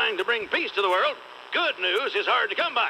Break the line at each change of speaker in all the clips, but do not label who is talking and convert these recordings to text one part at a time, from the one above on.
trying to bring peace to the world, good news is hard to come by.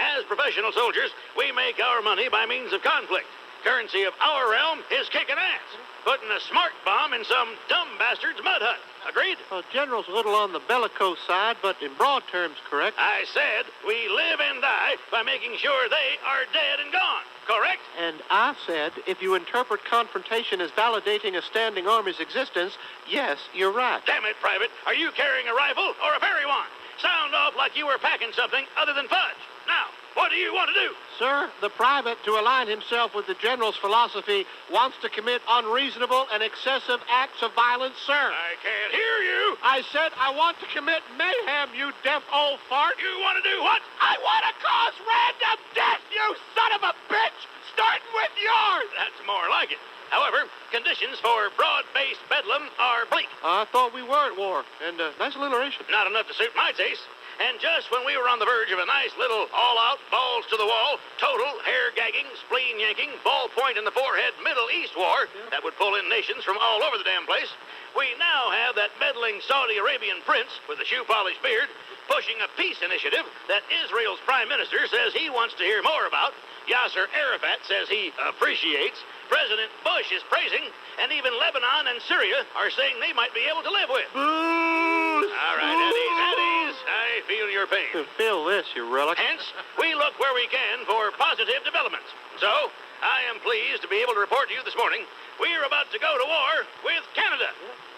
As professional soldiers, we make our money by means of conflict. Currency of our realm is kicking ass. Putting a smart bomb in some dumb bastard's mud hut. Agreed?
General's a little on the bellicose side, but in broad terms, correct?
I said we live and die by making sure they are dead and gone. Correct?
And I said, if you interpret confrontation as validating a standing army's existence, yes, you're right.
Damn it, Private. Are you carrying a rifle or a fairy wand? Sound off like you were packing something other than fudge. Now, what do you want to do?
Sir, the private, to align himself with the general's philosophy, wants to commit unreasonable and excessive acts of violence, sir.
I can't hear you.
I said I want to commit mayhem, you deaf old fart.
You want to do what?
I want to cause random death, you son of a bitch, starting with yours.
That's more like it. However, conditions for broad-based bedlam are bleak.
I thought we were at war, and nice alliteration.
Not enough to suit my taste. And just when we were on the verge of a nice little all-out, balls-to-the-wall, total, hair-gagging, spleen-yanking, ball-point in the forehead Middle East war that would pull in nations from all over the damn place, we now have that meddling Saudi Arabian prince with a shoe-polished beard pushing a peace initiative that Israel's prime minister says he wants to hear more about, Yasser Arafat says he appreciates, President Bush is praising, and even Lebanon and Syria are saying they might be able to live with. All right, Eddies, I feel your pain.
Feel this, you relic.
Hence, we look where we can for positive developments. So, I am pleased to be able to report to you this morning, we're about to go to war with Canada.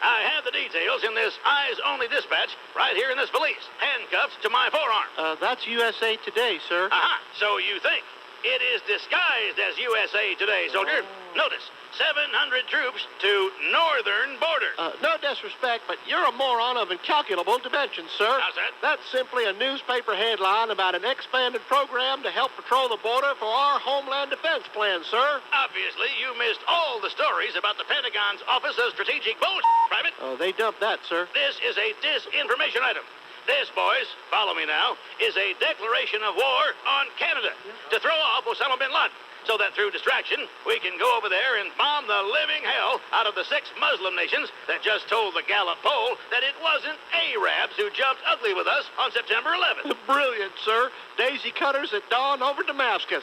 I have the details in this eyes-only dispatch right here in this valise, handcuffed to my forearm.
That's USA Today, sir.
Aha, so you think. It is disguised as USA Today, soldier. Notice, 700 troops to northern border.
No disrespect, but you're a moron of incalculable dimensions, sir.
How's that?
That's simply a newspaper headline about an expanded program to help patrol the border for our Homeland Defense Plan, sir.
Obviously, you missed all the stories about the Pentagon's Office of Strategic Bullshit, Private.
They dumped that, sir.
This is a disinformation item. This, boys, follow me now, is a declaration of war on Canada to throw off Osama bin Laden so that through distraction, we can go over there and bomb the living hell out of the 6 Muslim nations that just told the Gallup poll that it wasn't Arabs who jumped ugly with us on September 11th.
Brilliant, sir. Daisy cutters at dawn over Damascus.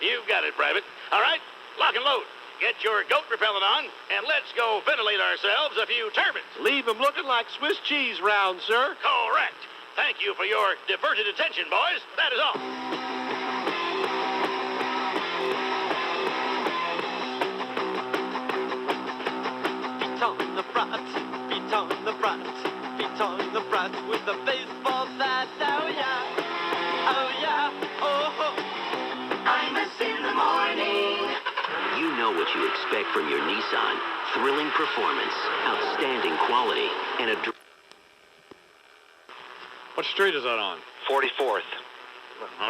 You've got it, Private. All right, lock and load. Get your goat repellent on, and let's go ventilate ourselves a few turbines.
Leave them looking like Swiss cheese rounds, sir.
Correct. Thank you for your diverted attention, boys. That is all.
Feet on the front, feet on the front, feet on the front with the baseball bat. Oh yeah, oh yeah, oh. I'm a in the morning.
You know what you expect from your Nissan. Thrilling performance, outstanding quality, and a...
What street is that on?
44th.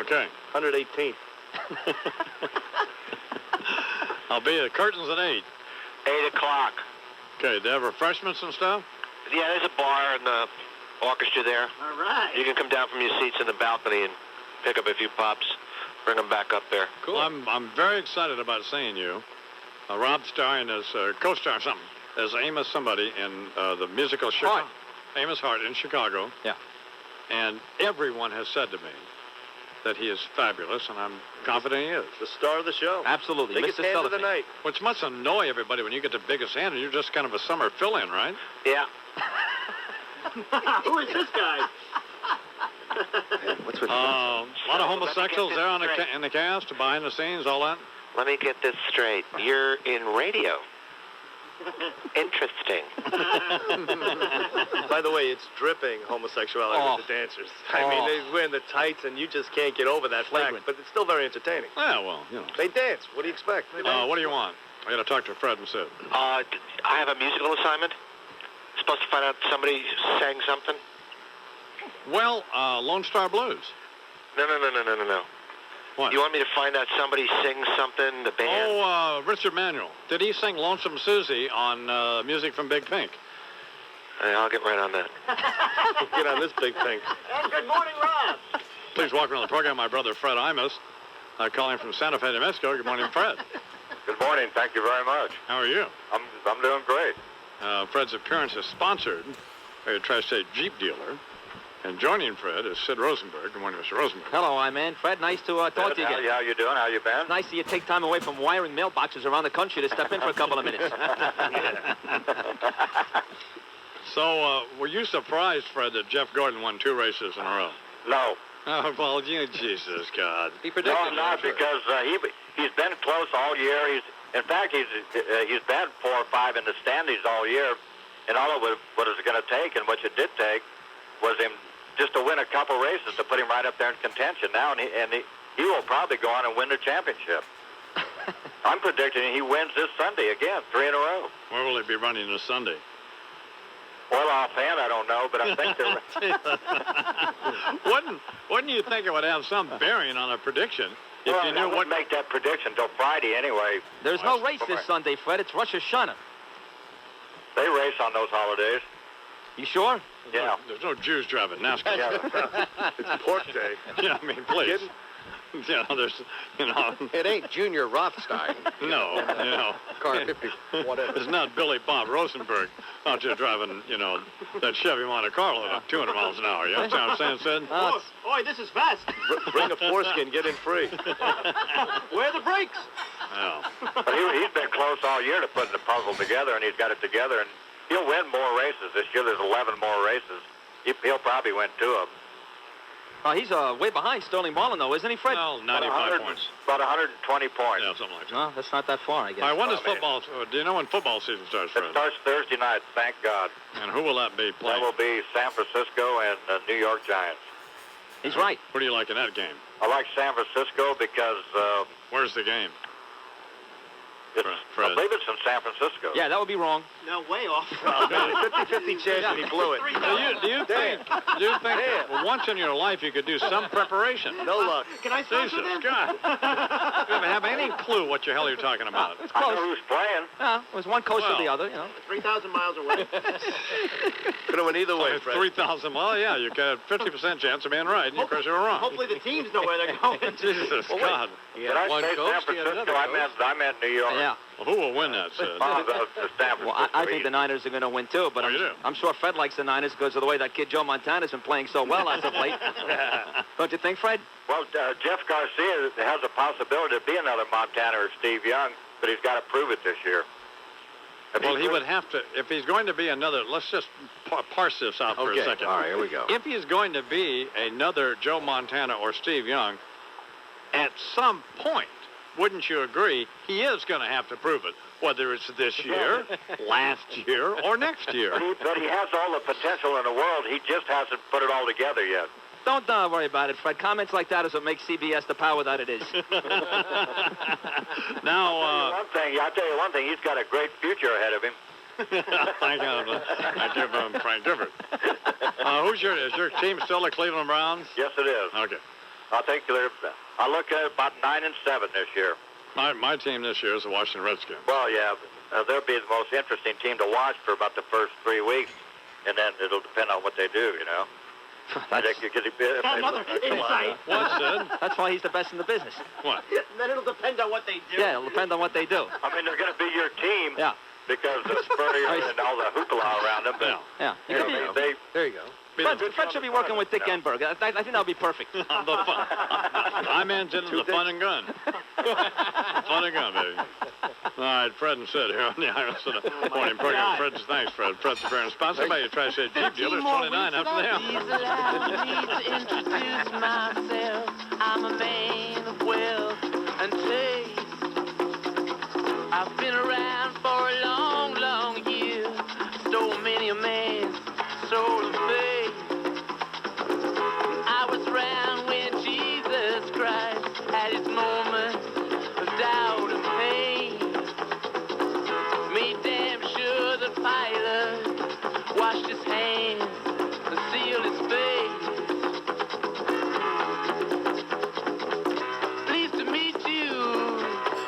Okay.
118th.
I'll be at the curtains at 8.
8 o'clock.
Okay, they have refreshments and stuff?
Yeah, there's a bar and the orchestra there.
All right.
You can come down from your seats in the balcony and pick up a few pops. Bring them back up there.
Cool. I'm very excited about seeing you. Rob starring as co-star something as Amos somebody in the musical Chicago. Amos Hart in Chicago.
Yeah.
And everyone has said to me that he is fabulous, and I'm confident he is.
The star of the show.
Absolutely.
Biggest
Mr.
hand of the
Cellophane.
night.
Which must annoy everybody when you get the biggest hand, and you're just kind of a summer fill-in, right?
Yeah.
Who is this guy?
What's with
A lot of homosexuals there on in the cast, behind the scenes, all that.
Let me get this straight. You're in radio. Interesting.
By the way, it's dripping homosexuality with the dancers. I mean, they wear the tights, and you just can't get over that fact. But it's still very entertaining.
Yeah, well, you know.
They dance. What do you expect?
What do you want? I got to talk to Fred and Sid.
I have a musical assignment. Supposed to find out somebody sang something.
Well, Lone Star Blues.
No.
What?
You want me to find out somebody sings something, the band?
Oh, Richard Manuel. Did he sing Lonesome Susie on Music from Big Pink?
I'll get right on that.
Get on this big thing.
And good morning, Rob.
Please welcome to the program my brother Fred Imus, calling from Santa Fe, New Mexico. Good morning, Fred.
Good morning. Thank you very much.
How are you?
I'm doing great.
Fred's appearance is sponsored by a tri-state Jeep dealer, And joining Fred is Sid Rosenberg. Good morning, Mr. Rosenberg.
Hello, man. Fred, nice to talk to you again.
How you doing? How you been?
Nice that you take time away from wiring mailboxes around the country to step in for a couple of minutes.
So, were you surprised, Fred, that Jeff Gordon won 2 races in a row?
No.
Oh, well, Jesus, God.
He predicted
No, I'm not, because he's been close all year. In fact, he's been 4 or 5 in the standings all year, and all of what it's going to take, and what it did take, was him just to win a couple races to put him right up there in contention now, and he will probably go on and win the championship. I'm predicting he wins this Sunday again, 3 in a row.
Where will he be running this Sunday?
Well, offhand, I don't know, but I think they're...
Wouldn't you think it would have some bearing on a prediction if
well,
you knew
I
what...
wouldn't make that prediction till Friday anyway.
There's no race this Sunday, Fred. It's Rosh Hashanah.
They race on those holidays.
You sure?
Yeah.
There's no Jews driving NASCAR.
Yeah.
It's pork day.
Yeah, I mean, please.
Kidding?
It
ain't Junior Rothstein.
No.
Car 50, whatever.
It's not Billy Bob Rosenberg out there driving, that Chevy Monte Carlo at 200 miles an hour. You understand what I'm saying, Sid?
Boy, this is fast.
Bring a foreskin, get in free.
Where are the brakes?
Yeah.
But he's been close all year to putting the puzzle together, and he's got it together, and he'll win more races this year. There's 11 more races. He'll probably win 2 of them.
He's way behind Sterling Marlin, though, isn't he, Fred?
Well, 95 points.
About 120 points.
Yeah, something like that.
No, that's not that far, I guess.
All right, when does football... Do you know when football season starts, Fred?
It starts Thursday night, thank God.
And who will that be
That
playing?
will be San Francisco and the New York Giants.
He's right.
What do you like in that game?
I like San Francisco because
Where's the game?
I believe it's in San Francisco.
Yeah, that would be wrong.
No, way off.
50-50 chance and he blew it.
Do you think well, once in your life you could do some preparation?
No luck.
Can I start
Jesus,
with him?
God. You don't have any clue what the hell you're talking about.
It's
I
close.
know who's playing.
Yeah, it was one coast or the
Well.
other,
3,000 miles away.
Could have went either way, Fred.
3,000. Well, yeah, you got a 50% chance of being right, and of course you were wrong.
Hopefully the teams know where they're going.
Jesus, God.
He
Did
had
I
one
say
coast,
San
he had another
Francisco? I meant New York.
Yeah.
Well, who will win that, Sid?
The San Francisco.
Well, I think the Niners are going to win, too, but
Oh, you do?
I'm sure Fred likes the Niners because of the way that kid Joe Montana's been playing so well as of late. Don't you think, Fred?
Well, Jeff Garcia has a possibility to be another Montana or Steve Young, but he's got to prove it this year.
Well, he would have to, if he's going to be another, let's just parse this out for a
Okay,
second.
all right, here we go.
If he's going to be another Joe Montana or Steve Young, at some point, wouldn't you agree, he is going to have to prove it, whether it's this year, last year, or next year.
But he has all the potential in the world. He just hasn't put it all together yet.
Don't worry about it, Fred. Comments like that is what makes CBS the power that it is.
Now,
I'll tell you one thing. He's got a great future ahead of him.
I give him Frank Gifford. Is your team still the Cleveland Browns?
Yes, it is.
Okay.
I look at about 9-7 this year.
My team this year is the Washington Redskins.
Well, yeah, they'll be the most interesting team to watch for about the first 3 weeks, and then it'll depend on what they do,
That's
Another insight.
What, Sid?
That's why he's the best in the business.
What?
Then it'll depend on what they do.
Yeah, it'll depend on what they do.
I mean, they're going to be your team
Yeah.
because of Spurrier and all the hoopla around them. But
Yeah.
you know, they
There you go.
Fred should be working with Dick Enberg. I think that'll be perfect.
The fun. I'm into the fun and gun. Fun and gun, baby. All right, Fred and Sid here on the Iron Morning Program. Thanks, Fred. Fred's very sponsored by your Tri-State Jeep dealers, 29 after the hour.
Please allow me to introduce myself. I'm a man of wealth and taste. I've been around for a long, long year. Stole many a man's soul of faith. I was around when Jesus Christ had his moments of doubt and pain. Made damn sure the Pilate washed his hands and sealed his face. Pleased to meet you.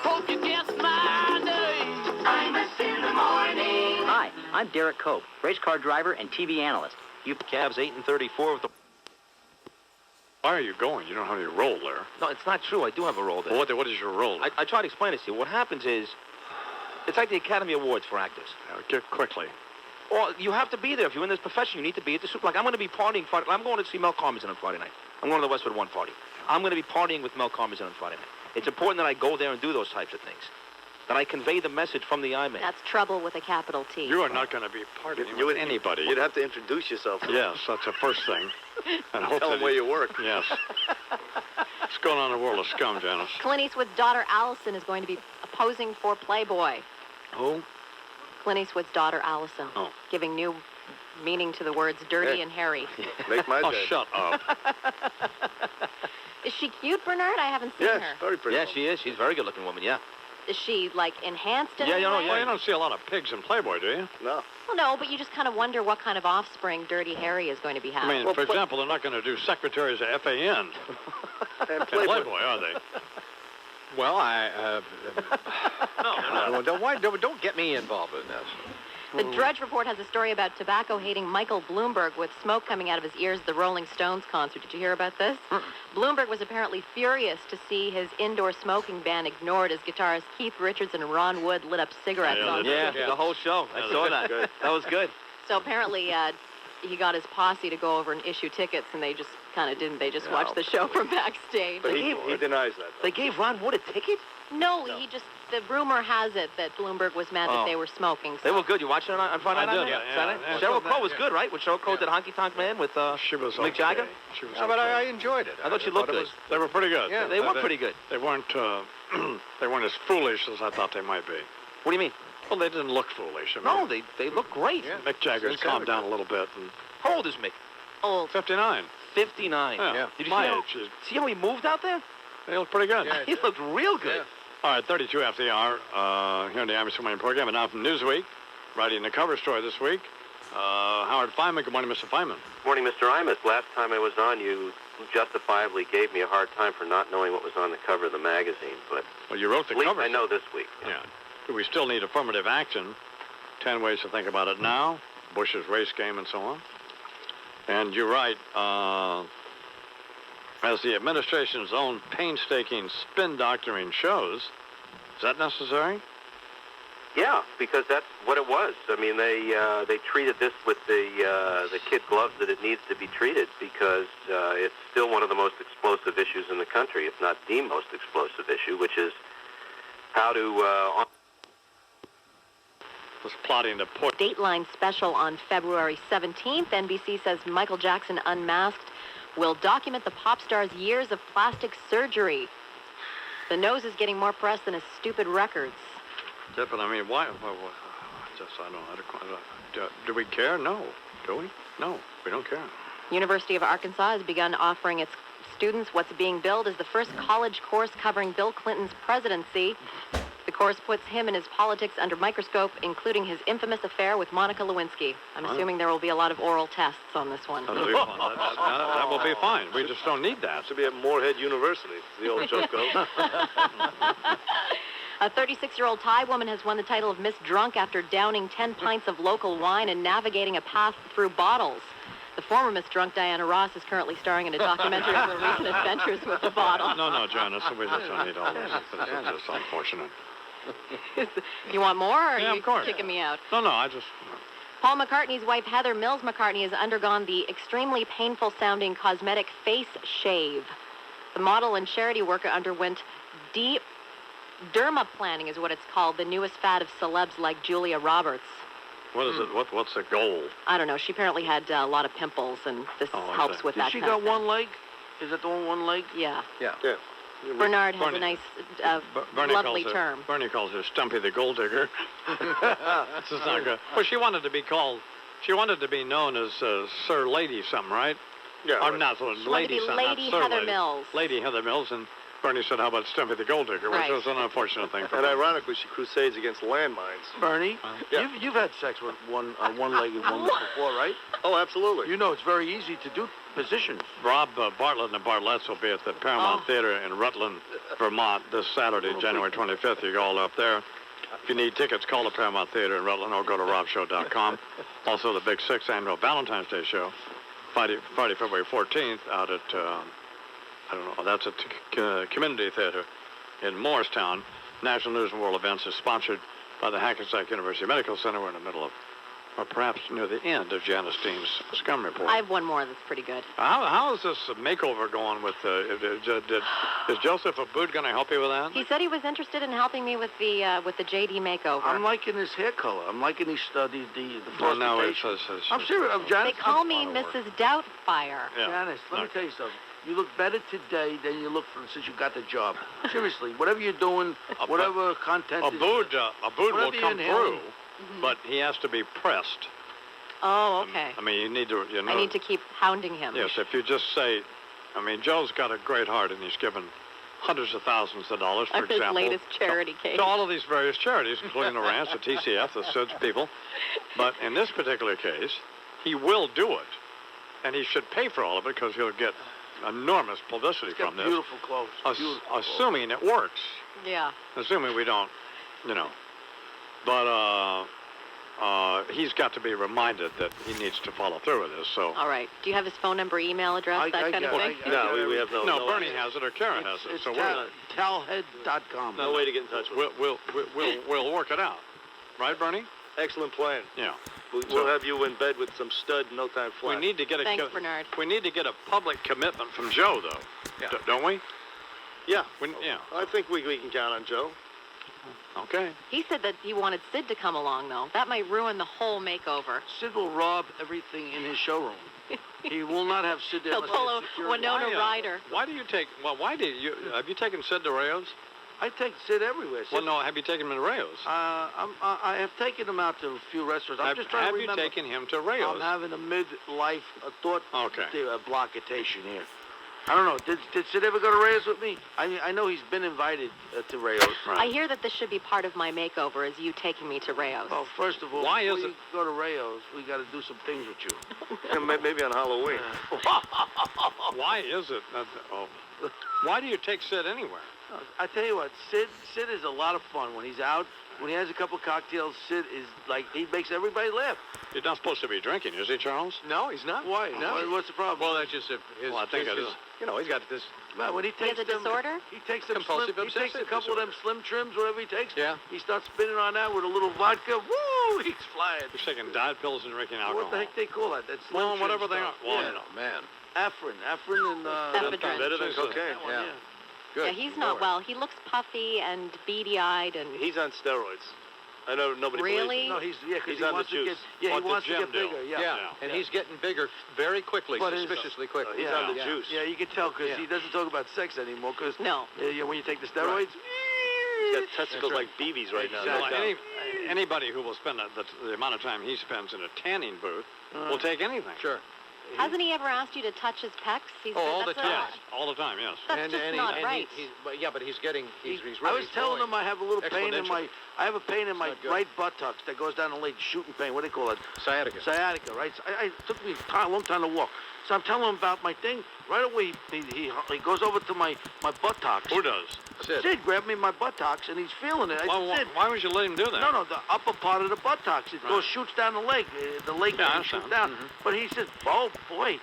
Hope you guess my name. I'm a in the morning.
Hi, I'm Derek Cope, race car driver and TV analyst.
You Cavs 8-34 with the...
Why are you going? You don't have any role there.
No, it's not true. I do have a role there.
Well, what is your role?
I try to explain this to you. What happens is, it's like the Academy Awards for actors.
Get quickly.
Or you have to be there. If you're in this profession, you need to be at the Super. Like, I'm going to be partying Friday. I'm going to see Mel Karmazin on Friday night. I'm going to the Westwood One party. I'm going to be partying with Mel Karmazin on Friday night. It's important that I go there and do those types of things. That I convey the message from the I-Man.
That's trouble with a capital T.
You are not going to be partying with anybody.
You'd have to introduce yourself.
Yes, that's the first thing. And hope
tell them where you work.
Yes. What's going on in the world of scum, Janice?
Clint Eastwood's daughter Allison is going to be posing for Playboy.
Who?
Clint Eastwood's daughter Allison.
Oh.
Giving new meaning to the words dirty and hairy.
Make my day.
Oh, shut up.
Is she cute, Bernard? I haven't seen her.
Yes, very pretty.
Yeah, she is. She's a very good-looking woman, yeah.
Is she, like, enhanced in
Yeah,
any
you know,
way?
Well, you don't see a lot of pigs in Playboy, do you?
No.
Well, no, but you just kind of wonder what kind of offspring Dirty Harry is going to be having.
I mean, for example, they're not going to do secretaries of FAN
And
in
Playboy.
Playboy, are they?
Well, don't get me involved in this.
The Drudge Report has a story about tobacco-hating Michael Bloomberg with smoke coming out of his ears at the Rolling Stones concert. Did you hear about this? Bloomberg was apparently furious to see his indoor smoking ban ignored as guitarist Keith Richards and Ron Wood lit up cigarettes on
Yeah,
stage.
the whole show. I saw that. That was good.
So apparently he got his posse to go over and issue tickets, and they just kind of didn't. They just watched the show from backstage.
But he denies that.
They gave Ron Wood a ticket?
No, he just, the rumor has it that Bloomberg was mad that they were smoking.
They were good. You watching it on Friday night?
I did, yeah.
Saturday?
Yeah.
Sheryl Crow was good, right? When Sheryl Crow did Honky Tonk Man with
She was
Mick Jagger?
She was
No, but I enjoyed it.
I thought she looked good.
They were pretty good.
Yeah,
They were pretty good.
They weren't they weren't as foolish as I thought they might be.
What do you mean?
Well, they didn't look foolish. I
No,
mean,
they look great.
Yeah.
Mick Jagger's calmed down a little bit. And
How old is Mick?
Old.
59.
59.
Yeah.
Did you
My
see how,
age.
see how he moved out there?
They look pretty good.
Yeah.
He looked real good.
All right, 32 after the hour here on the Army Swing program. And now from Newsweek, writing the cover story this week, Howard Feynman. Good morning, Mr. Feynman.
Morning, Mr. Imus. Last time I was on, you justifiably gave me a hard time for not knowing what was on the cover of the magazine, but
Well, you wrote the
at least
cover.
I know this week.
Yeah. We still need affirmative action. 10 ways to think about it now. Bush's race game and so on. And you write, as the administration's own painstaking spin doctoring shows, is that necessary?
Yeah, because that's what it was. I mean, they treated this with the kid gloves that it needs to be treated because it's still one of the most explosive issues in the country, if not the most explosive issue, which is how to...
Was plotting to put...
Dateline special on February 17th. NBC says Michael Jackson Unmasked will document the pop star's years of plastic surgery. The nose is getting more press than his stupid records.
Yeah, but I mean, why? Just, I don't know. Do we care? No. Do we? No, we don't care.
University of Arkansas has begun offering its students what's being billed as the first college course covering Bill Clinton's presidency. The course puts him and his politics under microscope, including his infamous affair with Monica Lewinsky. I'm assuming there will be a lot a tests on this one.
That'll be fun. That will be fine. We just don't need that.
Should be at Moorhead University, the old joke goes.
A 36-year-old Thai woman has won the title of Miss Drunk after downing 10 pints of local wine and navigating a path through bottles. The former Miss Drunk, Diana Ross, is currently starring in a documentary of her recent adventures with the bottle.
No, Janice, we just don't need all this. This is just unfortunate.
You want more, or
Yeah,
are you
of course.
kicking me out?
No, I just...
Paul McCartney's wife, Heather Mills McCartney, has undergone the extremely painful-sounding cosmetic face shave. The model and charity worker underwent dermaplaning, is what it's called, the newest fad of celebs like Julia Roberts.
What is it? What's the goal?
I don't know. She apparently had a lot of pimples, and this helps with that.
She
kind
got
of thing.
one leg? Is that the one leg?
Yeah.
Yeah.
Yeah.
Bernard has
Bernie-
a nice,
Bernie
lovely
calls
term.
Bernie calls her Stumpy the Gold Digger. That's just not good. Well, she wanted to be known as Sir Lady something, right?
Yeah.
Or
right.
not
She wanted
Lady
to be
something,
Lady
not Sir
Heather
Lady.
Mills.
Lady Heather Mills, and Bernie said, how about Stumpy the Gold Digger, which
Right.
was an unfortunate thing for
And
her.
ironically, she crusades against landmines.
Bernie,
Yeah.
you've had sex with one-legged woman before, right?
Oh, absolutely.
You know it's very easy to do positions.
Rob Bartlett and the Bartletts will be at the Paramount Theater in Rutland, Vermont, this Saturday, January 25th. You go all up there. If you need tickets, call the Paramount Theater in Rutland or go to robshow.com. Also, the Big Six annual Valentine's Day show, Friday, February 14th, out at, I don't know, that's at Community Theater in Morristown. National News and World Events is sponsored by the Hackensack University Medical Center. We're in the middle of or perhaps near the end of Janice Dean's scum report.
I have one more that's pretty good.
How is this makeover going with, is Joseph Abboud going to help you with that?
He said he was interested in helping me with the JD makeover.
I'm liking his hair color. I'm liking the frostation.
No, it's
I'm serious. Janice,
They call me Mrs. Doubtfire.
Yeah.
Janice, let me tell you something. You look better today than you look since you got the job. Seriously, whatever you're doing, whatever content
Abboud will come through,
Mm-hmm.
but he has to be pressed.
Oh, okay.
I mean, you need to,
I need to keep hounding him.
Yes, if you just say, I mean, Joe's got a great heart, and he's given hundreds of thousands of dollars, for
His
example.
latest charity case.
To all of these various charities, including the ranch, the TCF, the SIDS people. But in this particular case, he will do it. And he should pay for all of it because he'll get enormous publicity from this.
Beautiful clothes.
Assuming it works.
Yeah.
Assuming we don't, But he's got to be reminded that he needs to follow through with this. So.
All right. Do you have his phone number, email address, that kind of thing?
No, we have no.
No, Bernie has it or Kara has it.
It's
So
talhead.com.
No way to get in touch with him.
we'll work it out, right, Bernie?
Excellent plan.
Yeah.
We'll have you in bed with some stud in no time flat.
We need to get a
Thanks, Bernard.
We need to get a public commitment from Joe, though.
Yeah.
Don't we?
Yeah.
Yeah.
I think we can count on Joe.
Okay.
He said that he wanted Sid to come along, though. That might ruin the whole makeover.
Sid will rob everything in his showroom. He will not have Sid there.
He'll pull a Winona Ryder.
Why do you take? Well, have you taken Sid to Rayo's?
I take Sid everywhere.
Well, no. Have you taken him to Rayo's?
I have taken him out to a few restaurants. I'm just trying to remember.
Have you taken him to Rayo's?
I'm having a midlife thought
Okay.
blockitation here. I don't know. Did Sid ever go to Rayo's with me? I know he's been invited to Rayo's.
Right.
I hear that this should be part of my makeover, is you taking me to Rayo's.
Well, first of all, before you go to Rayo's, we got to do some things with you.
Maybe on Halloween.
Why is it? Why do you take Sid anywhere?
I tell you what, Sid is a lot of fun when he's out. When he has a couple cocktails, Sid is like, he makes everybody laugh.
He's not supposed to be drinking, is he, Charles?
No, he's not.
Why?
No.
What's the problem?
Well, that's just his.
Well, I think it is.
He's got this.
Man, when he takes
has a disorder?
He takes them
Compulsive
slim, he takes a
obsessive
couple of them slim trims, whatever he takes.
Yeah.
He starts spinning on that with a little vodka. Woo! He's flying.
He's taking diet pills and drinking alcohol.
What the heck they call that? That's slim
Well,
trim
whatever they are.
stuff.
Well,
yeah.
Man.
Afrin and
Ephedrine.
Better than cocaine.
That one, yeah.
Good.
Yeah, he's not well. He looks puffy and beady-eyed and...
He's on steroids. I know nobody
Really?
No, he's because
He's
he
on
wants
the
to
juice.
get he
What the
wants to
Jim
get
deal.
bigger.
Yeah. And he's getting bigger very quickly,
But
suspiciously quickly.
He's
on
on
the juice.
Yeah, you can tell because he doesn't talk about sex anymore. Because
No.
when you take the steroids,
He's got testicles like BBs right now.
Well, anybody who will spend the amount of time he spends in a tanning booth will take anything.
Sure.
Hasn't he ever asked you to touch his pecs? He said
all
that's
the time.
a-
Yes, all the time, yes.
That's just not right.
But he's getting. He's
I
really
was telling him I have a little pain in
exponentially.
I have a pain in my
not good.
right buttocks that goes down the leg, shooting pain. What do they call it?
Sciatica.
Sciatica, right? So it took me a long time to walk. So I'm telling him about my thing. Right away, he goes over to my buttocks.
Who does?
Sid grabbed me my buttocks, and he's feeling it. I said, Sid,
why would you let him do that?
no, the upper part of the buttocks. It goes, shoots down the leg. The leg
Yeah, I
shoots
understand.
down. But he said, oh, boy,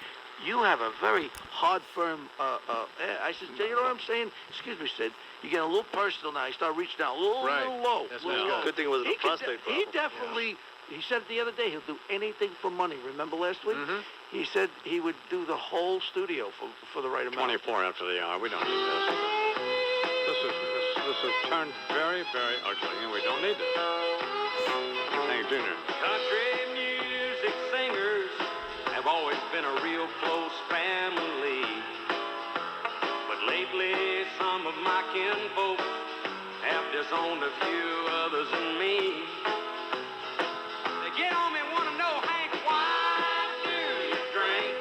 you have a very hard, firm, I said, you know what I'm saying? Excuse me, Sid. You're getting a little personal now. You start reaching down a little low.
That's
little
good.
low.
Good thing it wasn't a prostate
He
problem.
definitely, he said the other day, he'll do anything for money. Remember last week? He said he would do the whole studio for the right amount.
24 after the hour. We don't need this. This has turned very, very ugly, and we don't need this. Thank you, Junior.
Country music singers have always been a real close family. But lately, some of my kinfolks have disowned a few others and me. They get on me and want to know, Hank, why do you drink?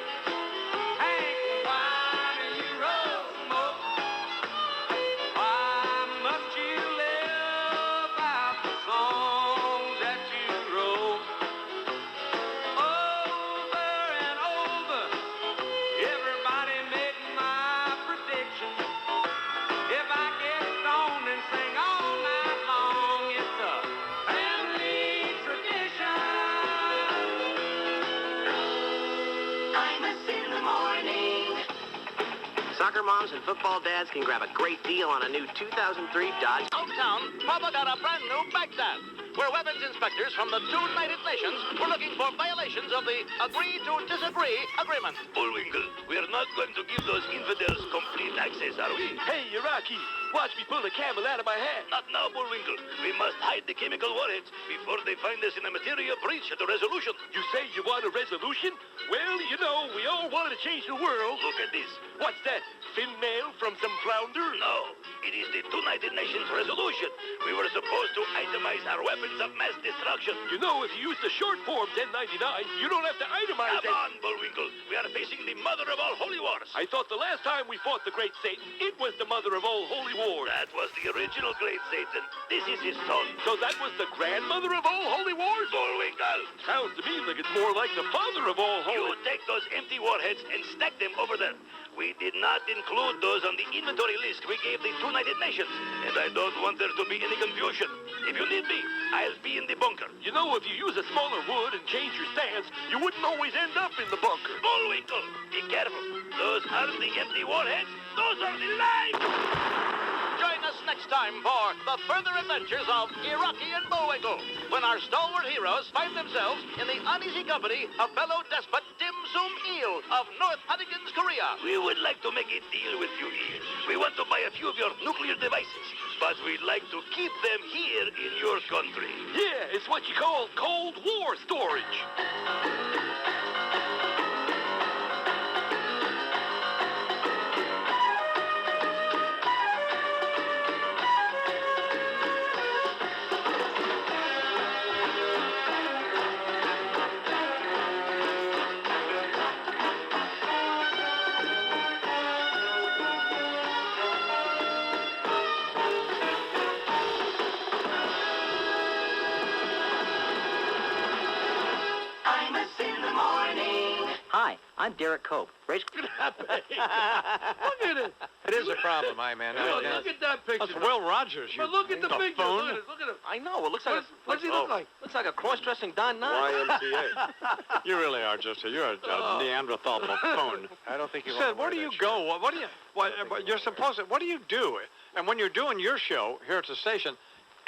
Hank, why do you roll smoke? Why must you live out the songs that you wrote? Over and over, everybody make my prediction. If I get stoned and sing all night long, it's a family tradition. I'm a in the morning.
Soccer moms and football dads can grab a great deal on a new 2003 Dodge.
Uptown, Papa got a brand new bike set. where weapons inspectors from the United Nations were looking for violations of the Agree to Disagree Agreement.
Bullwinkle, we are not going to give those infidels complete access, are we?
Hey, Iraqi, watch me pull a camel out of my hat.
Not now, Bullwinkle. We must hide the chemical warheads before they find us in a material breach of the resolution.
You say you want a resolution? Well, you know, we all want to change the world.
Look at this.
What's that? Finmail from some flounder?
No, it is the United Nations resolution. We were supposed to itemize our weapons of mass destruction.
You know, if you use the short form 1099, you don't have to itemize it.
Come on, Bullwinkle. We are facing the mother of all holy wars.
I thought the last time we fought the great Satan, it was the mother of all holy wars.
That was the original great Satan. This is his son.
So that was the grandmother of all holy wars?
Bullwinkle.
Sounds to me like it's more like the father of all holy...
You take those empty warheads and stack them over there. We did not include those on the inventory list we gave the United Nations, and I don't want there to be any confusion. If you need me, I'll be in the bunker.
You know, if you use a smaller wood and change your stance, you wouldn't always end up in the bunker.
Bullwinkle, be careful. Those aren't the empty warheads. Those are the live.
Join us next time for the further adventures of Iraqi and Bullwinkle, when our stalwart heroes find themselves in the uneasy company of fellow despot Dim Sum Il of North Huntington's Korea.
We would like to make a deal with you here. We want to buy a few of your nuclear devices, but we'd like to keep them here in your country.
Yeah, it's what you call Cold War storage.
Hi, I'm Derek Cope. Race...
Look at it. It is a problem, man.
Look at that picture.
That's Will Rogers.
But look at the picture.
phone.
Look at it.
I know. It looks like
What does he look like?
Looks like a cross-dressing Don Knotts.
YMCA.
You really are just you're a Neanderthal phone.
I don't think you
Said, where do you go? What do you? You're supposed to. What do you do? And when you're doing your show here at the station,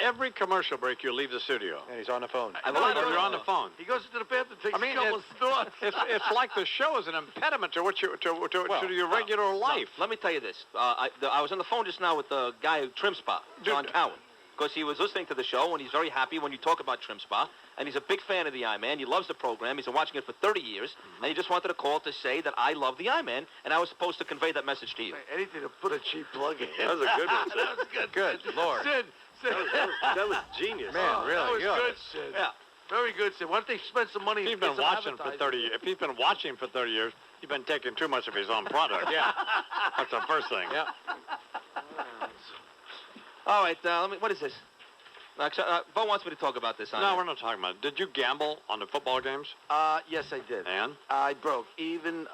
every commercial break you leave the studio.
And he's on the phone.
You're on the phone.
He goes to the bathroom, takes
I mean,
a couple of snorts.
it's like the show is an impediment to what you to your regular life.
Let me tell you this. I was on the phone just now with the guy who Trim Spa, John Cowan, because he was listening to the show, and he's very happy when you talk about Trim Spa, and he's a big fan of the I-Man. He loves the program. He's been watching it for 30 years, and he just wanted to call to say that I love the I-Man, and I was supposed to convey that message to you.
Anything to put a cheap plug in.
That was a good one.
That was good.
Good Lord.
Sid.
That was genius. Man, really.
That was
good.
good, Sid. Yeah. Very good, Sid. Why don't they spend some money?
If he's been watching for 30 years, if he's been watching for 30 years, he's been taking too much of his own product.
Yeah.
That's the first thing.
Yeah.
All right, what is this? Bo wants me to talk about this.
No, we're not talking about it. Did you gamble on the football games?
Yes, I did.
And?
I broke even.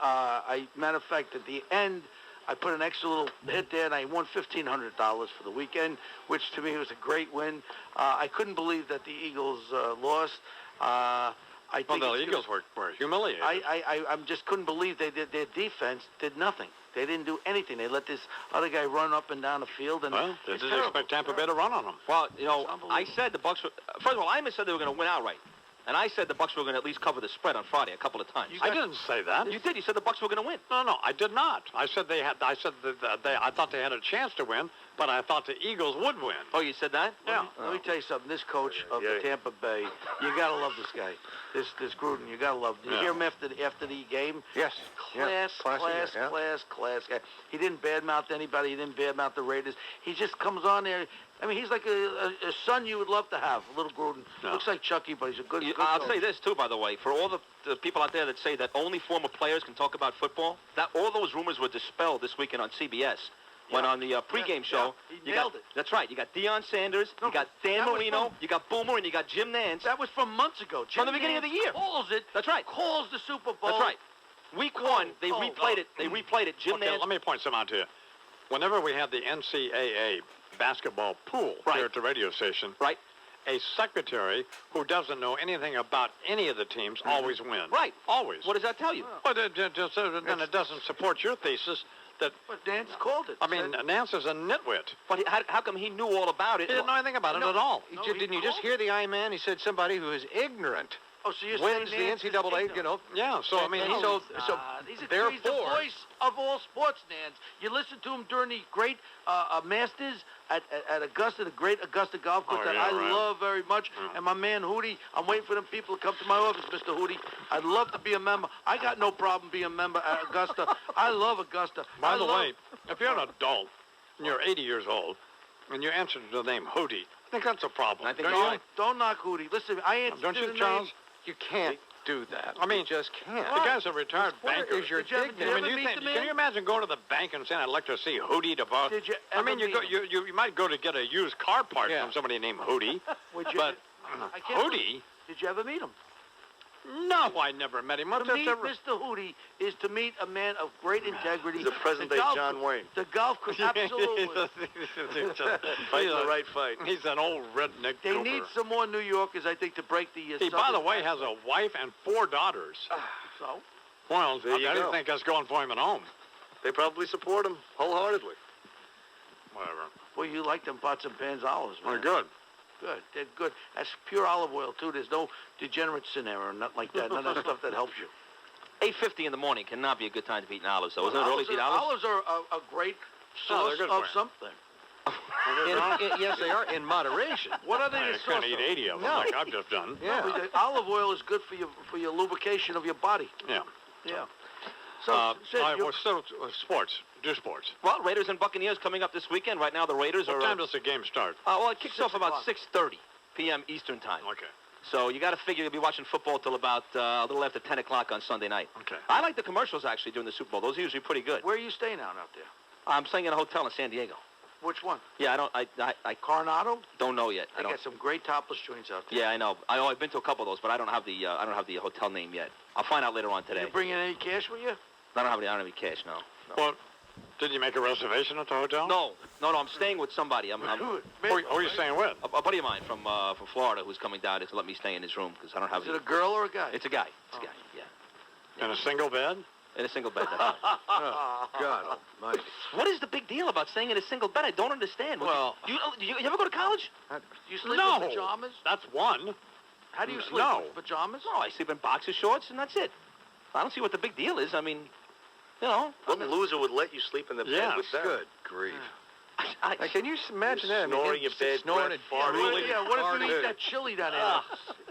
Matter of fact, at the end, I put an extra little hit there, and I won $1,500 for the weekend, which to me was a great win. I couldn't believe that the Eagles lost. I think
the Eagles were humiliated.
I just couldn't believe their defense did nothing. They didn't do anything. They let this other guy run up and down the field. And
well, they didn't expect Tampa Bay to run on them.
Well, you know, I said the Bucs were... First of all, I said they were going to win outright. And I said the Bucs were going to at least cover the spread on Friday a couple of times.
I didn't say that.
You did. You said the Bucs were going to win.
No, I did not. I said they had. I said that I thought they had a chance to win, but I thought the Eagles would win.
Oh, you said that?
Yeah. Let me tell you something. This coach of the Tampa Bay, you gotta love this guy. This Gruden, you gotta love him. Did you hear him after the game?
Yes.
Class guy. He didn't badmouth anybody. He didn't badmouth the Raiders. He just comes on there. I mean, he's like a son you would love to have, a little Gruden.
No.
Looks like Chucky, but he's a good
I'll
coach.
say this, too, by the way. For all the people out there that say that only former players can talk about football, that all those rumors were dispelled this weekend on CBS. When on the pregame show,
he nailed it.
That's right. You got Deion Sanders, you got Dan Marino, you got Boomer, and you got Jim Nantz.
That was from months ago.
From the beginning of the year.
Calls it.
That's right.
Calls the Super Bowl.
That's right. Week one, they replayed it. They replayed it. Jim Nantz.
Let me point some out to you. Whenever we had the NCAA basketball pool here at the radio station, a secretary who doesn't know anything about any of the teams always wins.
Right.
Always.
What does that tell you?
But then it doesn't support your thesis that.
But Nance called it.
I mean, Nance is a nitwit.
But how come he knew all about it?
He didn't know anything about it at all.
Didn't you just hear the I-Man? He said somebody who is ignorant
Oh, so you're
wins the
saying Nance is
NCAA,
ignorant?
you know.
Yeah, so I mean,
And so
He's the
therefore,
voice of all sports, Nance. You listen to him during the great Masters at Augusta, the great Augusta Golf Course that I love very much. And my man Hootie, I'm waiting for them people to come to my office, Mr. Hootie. I'd love to be a member. I got no problem being a member at Augusta. I love Augusta.
By the way, if you're an adult and you're 80 years old and you answer the name Hootie, I think that's a problem.
I think
don't knock Hootie. Listen, I answer
Don't
to
you,
the
Charles?
name.
you can't do that.
I mean,
you just can't.
The guy's a retired banker.
Is your
Did you ever
dignity?
meet the man?
Can you imagine going to the bank and saying, I'd like to see Hootie DeVos?
Did you
I mean,
ever
you might go to get a used car part
Yeah.
from somebody named Hootie,
Would you?
but
I can't
Hootie?
Did you ever meet him?
No, I never met him.
To meet Mr. Hootie is to meet a man of great integrity.
He's a present-day John Wayne.
The golf course, absolutely.
Fighting the right fight.
He's an old redneck
They
goober.
need some more New Yorkers, I think, to break the.
He, by the way, has a wife and 4 daughters.
So?
Well,
There you
I
go.
don't think that's going for him at home.
They probably support him wholeheartedly.
Whatever.
Well, you like them pots and pans olives, man.
They're good.
Good. They're good. That's pure olive oil, too. There's no degenerates in there or nothing like that. None of that stuff that helps you.
8:50 in the morning cannot be a good time to be eating olives, though. Isn't it early to eat olives?
Olives are a great
No,
source
they're good
of
for you.
something.
Yes, they are in moderation.
What are they
I
the
can't
source
eat
of?
80 of them like I've just done.
Yeah.
No, the olive oil is good for your lubrication of your body.
Yeah.
Yeah. So, Sid, you-
well, still, sports. Do sports.
Well, Raiders and Buccaneers coming up this weekend. Right now, the Raiders
What
are.
time does the game start?
Well, it kicks
6
off about
o'clock.
6:30 p.m. Eastern time.
Okay.
So you got to figure you'll be watching football till about a little after 10 o'clock on Sunday night.
Okay.
I like the commercials actually during the Super Bowl. Those are usually pretty good.
where are you staying out there?
I'm staying in a hotel in San Diego.
Which one?
Yeah, I
Coronado?
don't know yet.
They got some great topless joints out there.
Yeah, I know. I've been to a couple of those, but I don't have the hotel name yet. I'll find out later on today.
You bringing any cash with you?
I don't have any cash. No.
Well, did you make a reservation at the hotel?
No. I'm staying with somebody. I'm
Good.
Who are you staying with?
a buddy of mine from Florida who's coming down to let me stay in his room because I don't have.
Is it a girl or a guy?
It's a guy. It's a guy. Yeah.
In a single bed?
In a single bed. That's right.
God almighty.
What is the big deal about staying in a single bed? I don't understand.
Well-
you ever go to college?
Do you sleep
No.
in pajamas?
That's one.
How do you sleep?
No.
In pajamas?
No, I sleep in boxer shorts and that's it. I don't see what the big deal is. I mean, you know.
What loser would let you sleep in the bed
Yes.
with them?
Good grief.
I,
Like, can you imagine that? I mean,
Snoring
him
in bed,
snoring
breath,
and
farting.
drooling
Yeah, what if
farting
you eat that chili down there?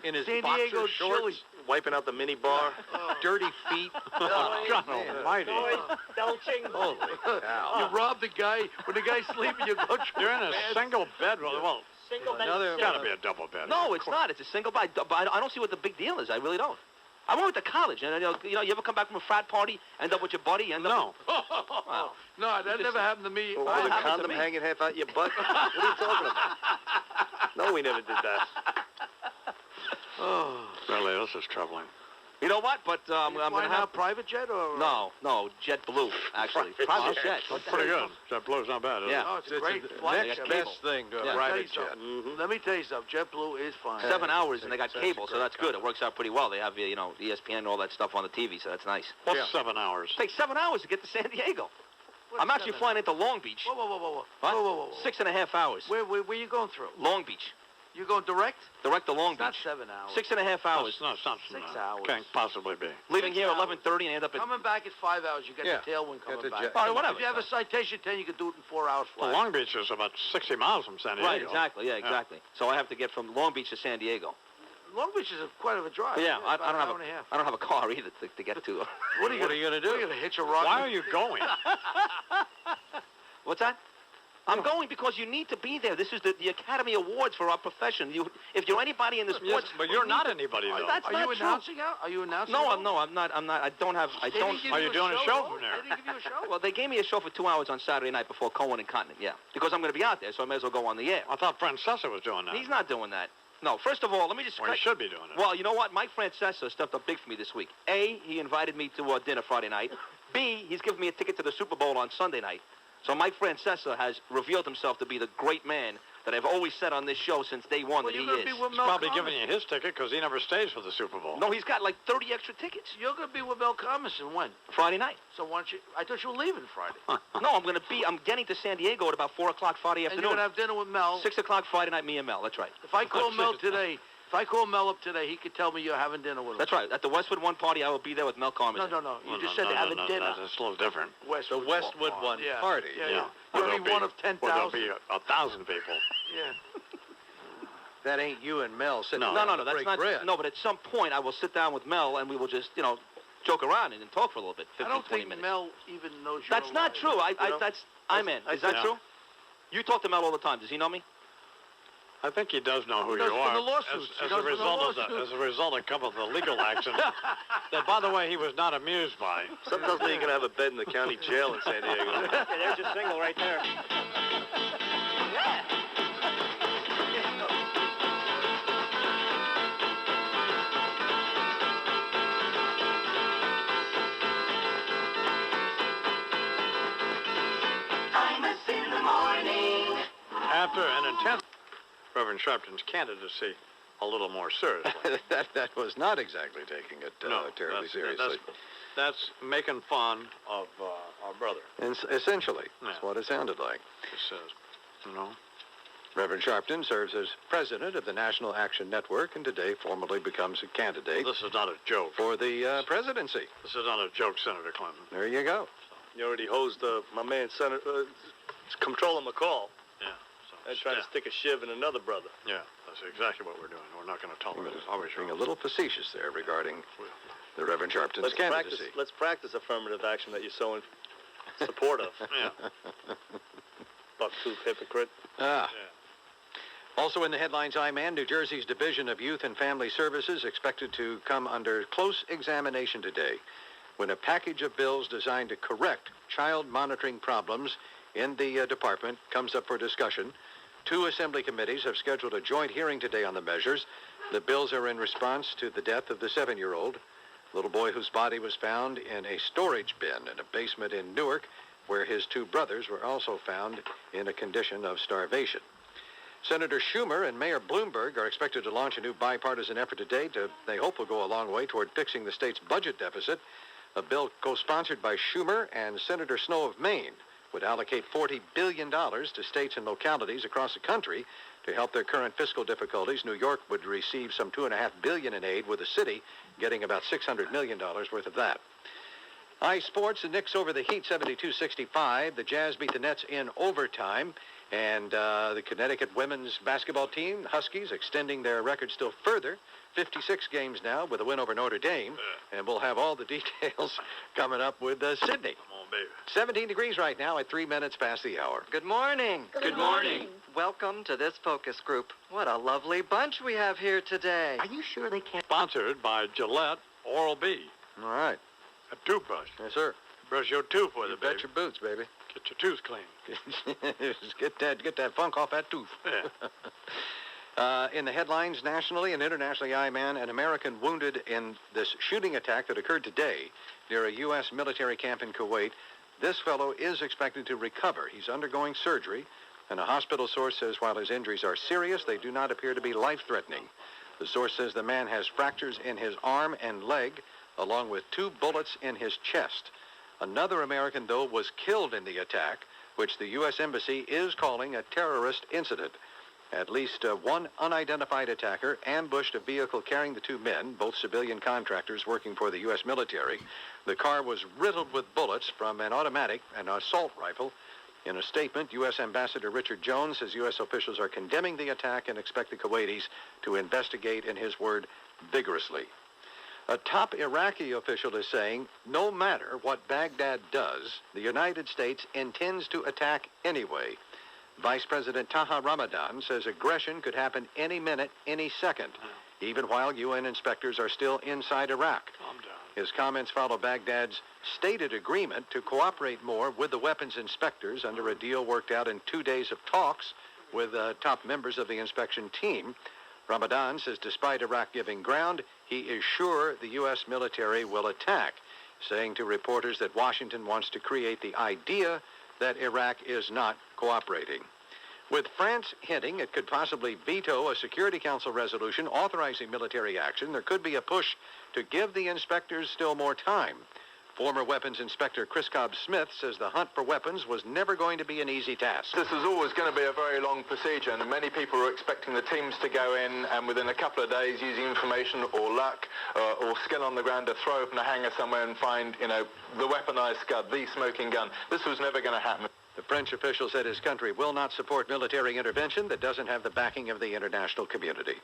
in his
San
boxer
Diego
shorts,
chili.
Wiping out the mini bar.
dirty feet.
Oh, God
man.
almighty.
Holy cow.
You rob the guy. When the guy's sleeping, you go
You're in a single bed. Well,
Another
it's got to be a double bed.
no, it's not. It's a single bed. But I don't see what the big deal is. I really don't. I went to college, and you ever come back from a frat party, end up with your buddy, end up.
No.
Wow.
No, that never happened to me.
Well,
What
with a
happened to
condom
me?
hanging half out your butt? What are you talking about? No, we never did that.
Really, this is troubling.
You know what? But I'm
Flying
gonna have
out private jet or?
no JetBlue actually. Private jet.
Pretty good. JetBlue's not bad, is
Yeah.
it?
Oh, it's a
It's
great
the
flight.
next
got
best thing to
Yeah.
a
Let me
private
tell you
jet.
something. Let me tell you something. JetBlue is fine.
7 hours, and they got
Such a
cable, so
great
that's good. It works out pretty well. They have ESPN and all that stuff on the TV, so that's nice.
What's
Yeah.
7 hours?
It takes 7 hours to get to San Diego.
What's
I'm actually
7
flying into Long Beach.
Whoa, whoa, whoa, whoa, whoa.
What?
Whoa, whoa, whoa, whoa.
6.5 hours.
Where you going through?
Long Beach.
You going direct?
Direct to Long
It's not
Beach.
7 hours.
6.5 hours.
No, it's not.
6 hours.
Can't possibly be.
Leaving
6
here at
hours.
11:30 and end up at.
Coming back is 5 hours. You got
Yeah.
the tailwind
Got
coming
the
back.
jet.
All right, whatever.
If you have a citation 10, you can do it in 4 hours flat.
Well, Long Beach is about 60 miles from San Diego.
Right, exactly. Yeah, exactly. So I have to get from Long Beach to San Diego.
Long Beach is quite of a drive.
But yeah, I
about
don't
an
have
hour and a half.
I don't have a car either to get to.
What are you gonna do? You're gonna hitch a rock.
Why are you going?
What's that? I'm going because you need to be there. This is the Academy Awards for our profession. If you're anybody in the
Yes,
sports,
but you're not anybody, though.
That's
Are
not
you
true.
announcing out? Are you announcing?
No,
out?
I'm not. I don't have. I
They
don't.
didn't give
Are you doing a show from there?
They didn't give you a show.
Well, they gave me a show for 2 hours on Saturday night before Cohen and Continent. Yeah, because I'm going to be out there, so I may as well go on the air.
I thought Francesa was doing that.
He's not doing that. No. First of all, let me just.
Well, he should be doing it.
Well, you know what? Mike Francesa stepped up big for me this week. A, he invited me to dinner Friday night. B, he's given me a ticket to the Super Bowl on Sunday night. So Mike Francesa has revealed himself to be the great man that I've always said on this show since day one that he is.
He's probably giving you his ticket because he never stays for the Super Bowl.
No, he's got like 30 extra tickets.
You're going to be with Mel Carmison when?
Friday night.
So why don't you... I thought you were leaving Friday.
No, I'm getting to San Diego at about 4 o'clock Friday
And
afternoon.
you're going to have dinner with Mel.
6 o'clock Friday night, me and Mel. That's right.
If I call Mel today... If I call Mel up today, he could tell me you're having dinner with him.
That's right. At the Westwood One party, I will be there with Mel Carmison.
No. You just said having dinner.
That's a little different.
The Westwood One party.
Yeah. You'll be one of 10,000.
Well, there'll be 1,000 people.
Yeah.
That ain't you and Mel sitting
No,
down to
that's
break
not.
bread.
No, but at some point, I will sit down with Mel and we will just, joke around and talk for a little bit, 15,
I don't
20
think
minutes.
Mel even knows you're
That's not true. I'm in. Is that true? You talk to Mel all the time. Does he know me?
I think he does know who you
From
are.
the lawsuits.
As a result of a couple of the legal actions that, by the way, he was not amused by.
Some tells me you're going to have a bed in the county jail in San Diego.
Yeah, there's your single right there.
After an intense Reverend Sharpton's candidacy a little more seriously.
that was not exactly taking it terribly seriously.
That's making fun of our brother.
Essentially, that's what it sounded like.
It says,
Reverend Sharpton serves as president of the National Action Network and today formally becomes a candidate.
This is not a joke.
For the presidency.
This is not a joke, Senator Clinton.
There you go.
You already hosed my man, Senator Comptroller McCall.
Yeah.
And trying to stick a shiv in another brother.
Yeah, that's exactly what we're doing. We're not going to tolerate it. Always
being a little facetious there regarding the Reverend Sharpton's candidacy.
Let's practice affirmative action that you're so in support of.
Yeah.
Buck-tooth hypocrite.
Ah. Yeah. Also in the headlines, I-Man, New Jersey's Division of Youth and Family Services expected to come under close examination today when a package of bills designed to correct child monitoring problems in the department comes up for discussion. 2 assembly committees have scheduled a joint hearing today on the measures. The bills are in response to the death of the 7-year-old little boy whose body was found in a storage bin in a basement in Newark, where his 2 brothers were also found in a condition of starvation. Senator Schumer and Mayor Bloomberg are expected to launch a new bipartisan effort today they hope will go a long way toward fixing the state's budget deficit. A bill co-sponsored by Schumer and Senator Snow of Maine would allocate $40 billion to states and localities across the country to help their current fiscal difficulties. New York would receive some $2.5 billion in aid, with the city getting about $600 million worth of that. Sports, the Knicks over the Heat 72-65. The Jazz beat the Nets in overtime. And the Connecticut women's basketball team, Huskies, extending their record still further. 56 games now with a win over Notre Dame. And we'll have all the details coming up with Sydney.
Come on, baby.
17 degrees right now at 3 minutes past the hour.
Good morning.
Good morning.
Welcome to this focus group. What a lovely bunch we have here today.
Are you sure they can't?
Sponsored by Gillette Oral-B.
All right.
A toothbrush.
Yes, sir.
Brush your tooth with it, baby.
Bet your boots, baby.
Get your tooth clean.
Just get that funk off that tooth.
Yeah.
In the headlines, nationally and internationally, I-Man, an American wounded in this shooting attack that occurred today near a U.S. military camp in Kuwait. This fellow is expected to recover. He's undergoing surgery, and a hospital source says while his injuries are serious, they do not appear to be life-threatening. The source says the man has fractures in his arm and leg, along with 2 bullets in his chest. Another American, though, was killed in the attack, which the U.S. Embassy is calling a terrorist incident. At least one unidentified attacker ambushed a vehicle carrying the 2 men, both civilian contractors working for the U.S. military. The car was riddled with bullets from an automatic and assault rifle. In a statement, U.S. Ambassador Richard Jones says U.S. officials are condemning the attack and expect the Kuwaitis to investigate, in his word, vigorously. A top Iraqi official is saying, no matter what Baghdad does, the United States intends to attack anyway. Vice President Taha Ramadan says aggression could happen any minute, any second, even while UN inspectors are still inside Iraq.
Calm down.
His comments follow Baghdad's stated agreement to cooperate more with the weapons inspectors under a deal worked out in 2 days of talks with top members of the inspection team. Ramadan says despite Iraq giving ground, he is sure the U.S. military will attack, saying to reporters that Washington wants to create the idea that Iraq is not cooperating. With France hinting it could possibly veto a Security Council resolution authorizing military action, there could be a push to give the inspectors still more time. Former Weapons Inspector Chris Cobb-Smith says the hunt for weapons was never going to be an easy task.
This is always going to be a very long procedure, and many people are expecting the teams to go in and within a couple of days, using information or luck or skin on the ground, to throw open a hangar somewhere and find, the weaponized Scud, the smoking gun. This was never going to happen.
The French official said his country will not support military intervention that doesn't have the backing of the international community.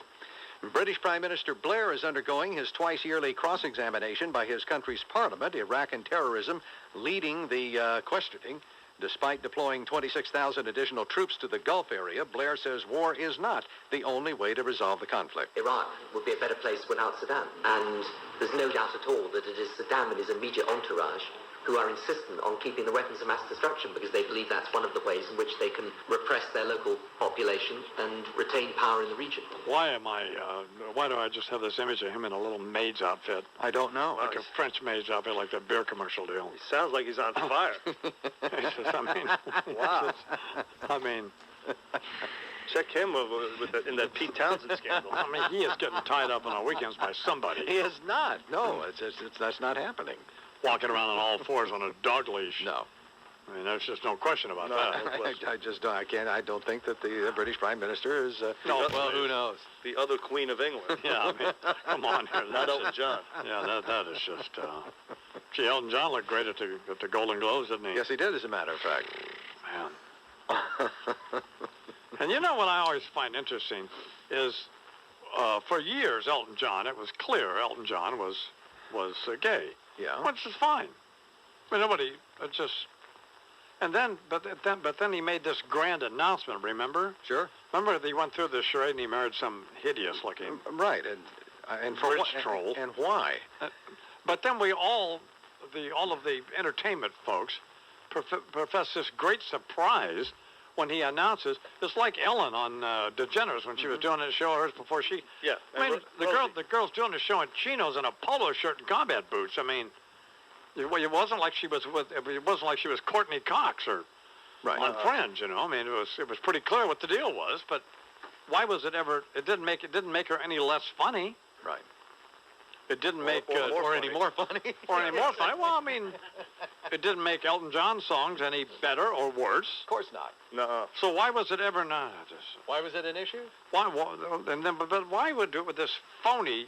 British Prime Minister Blair is undergoing his twice-yearly cross-examination by his country's parliament, Iraq and terrorism, leading the questioning. Despite deploying 26,000 additional troops to the Gulf area, Blair says war is not the only way to resolve the conflict.
Iraq would be a better place without Saddam. And there's no doubt at all that it is Saddam and his immediate entourage who are insistent on keeping the weapons of mass destruction, because they believe that's one of the ways in which they can repress their local population and retain power in the region.
Why do I just have this image of him in a little maid's outfit?
I don't know.
Like a French maid's outfit, like the beer commercial deal.
He sounds like he's on fire.
Wow.
Check him in that Pete Townsend scandal.
I mean, he is getting tied up on our weekends by somebody.
He is not. No, that's not happening.
Walking around on all fours on a dog leash.
No.
I mean, there's just no question about that.
I don't think that the British Prime Minister is...
well, who knows? The other Queen of England.
Yeah, I mean, come on here.
Not Elton John.
Yeah, that is just... Gee, Elton John looked great at the Golden Globes, didn't he?
Yes, he did, as a matter of fact.
Man. And you know what I always find interesting is, for years, Elton John, it was clear Elton John was gay.
Yeah.
Which is fine. I mean, nobody, just... And then, but then he made this grand announcement, remember?
Sure.
Remember that he went through this charade and he married some hideous-looking...
Right, and for
rich troll.
And why?
But then all of the entertainment folks profess this great surprise when he announces. It's like Ellen on DeGeneres when she was doing a show of hers before she...
Yeah.
I mean, the girl's doing a show in chinos and a polo shirt and combat boots. I mean, it wasn't like she was Courtney Cox or on Friends, I mean, it was pretty clear what the deal was. But why was it ever? It didn't make her any less funny.
Right.
It didn't make
any more funny.
Or any more funny. Well, I mean, it didn't make Elton John's songs any better or worse.
Of course not.
No.
So why was it ever not?
Why was it an issue?
Why? And then, but why would do it with this phony,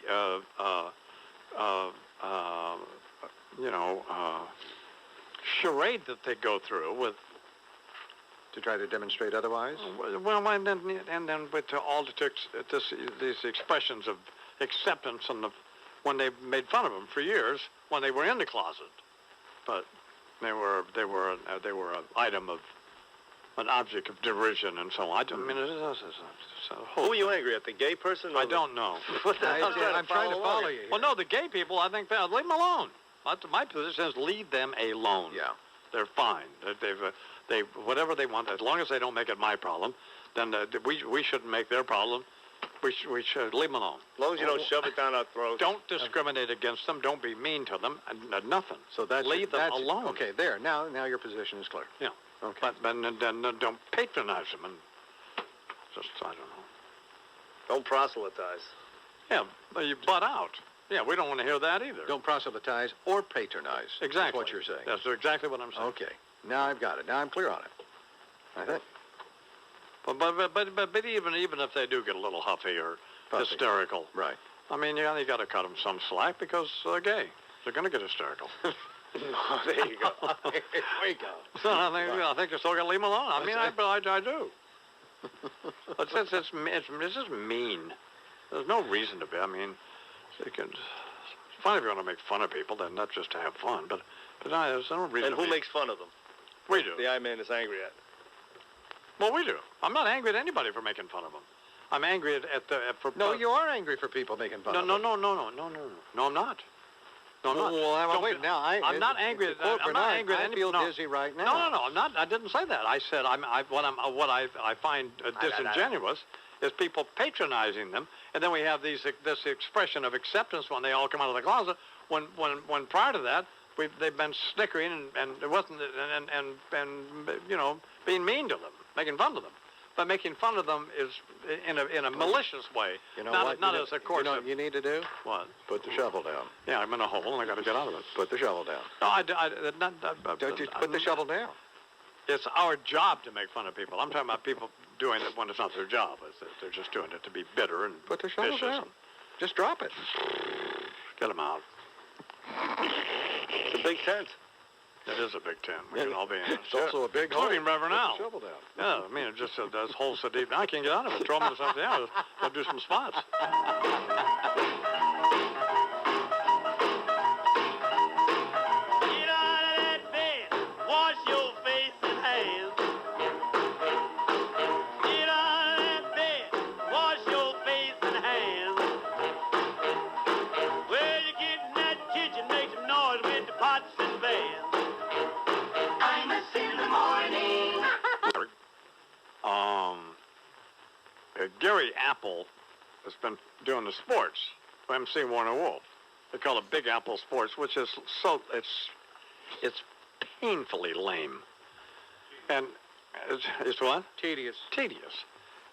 charade that they go through with?
To try to demonstrate otherwise?
Well, and then with these expressions of acceptance when they made fun of them for years when they were in the closet, but they were an object of derision and so on. I mean,
who are you angry at? The gay person?
I don't know.
I'm trying to follow you here.
Well, no, the gay people. I think leave them alone. My position is leave them alone.
Yeah,
they're fine. They whatever they want, as long as they don't make it my problem, then we shouldn't make their problem. We should leave them alone.
As long as you don't shove it down our throats.
Don't discriminate against them. Don't be mean to them. And nothing.
So
leave them alone.
Okay, there. Now your position is clear.
Yeah. Okay. But then don't patronize them and just I don't know.
Don't proselytize.
Yeah, you butt out. Yeah, we don't want to hear that either.
Don't proselytize or patronize.
Exactly.
That's what you're saying.
That's exactly what I'm saying.
Okay. Now I've got it. Now I'm clear on it. I think.
But even if they do get a little huffy or hysterical,
right?
I mean, you got to cut them some slack because they're gay. They're going to get hysterical.
There you go.
There you go.
So I think you still got to leave them alone. I mean, I do. It's just mean. There's no reason to be. I mean, it's fine if you want to make fun of people, then not just to have fun, but there's no reason.
And who makes fun of them?
We do.
The I-Man is angry at.
Well, we do. I'm not angry at anybody for making fun of them. I'm angry at
No, you are angry for people making fun of them.
No, I'm not. No, I'm not.
Well, wait. Now
I'm not angry. I'm not angry at anybody.
I feel dizzy right now.
No, I'm not. I didn't say that. I said what I find disingenuous is people patronizing them, and then we have this expression of acceptance when they all come out of the closet. When prior to that, they've been snickering and it wasn't and being mean to them, making fun of them. But making fun of them is in a malicious way.
You know
not
what?
not as a course.
You know what you need to do?
What?
Put the shovel down.
Yeah, I'm in a hole and I got to get out of it.
Put the shovel down.
No,
Don't you put the shovel down?
It's our job to make fun of people. I'm talking about people doing it when it's not their job. They're just doing it to be bitter and
Put the shovel
vicious.
down. Just drop it.
Get them out.
It's a big tent.
It is a big tent. We can all be in it.
It's also a big hole.
Including Reverend
Put
Al.
the shovel down.
Yeah, I mean, it just those holes so deep. Now I can't get out of it. Throw them to something else. I'll do some spots.
Get out of that bed, wash your face and hands. Get out of that bed, wash your face and hands. Well, you get in that kitchen, make some noise with the pots and pans. I'm a sin in the morning.
Gary Apple has been doing the sports for MC Warner Wolf. They call it Big Apple Sports, which is it's painfully lame. And it's what?
Tedious.
Tedious.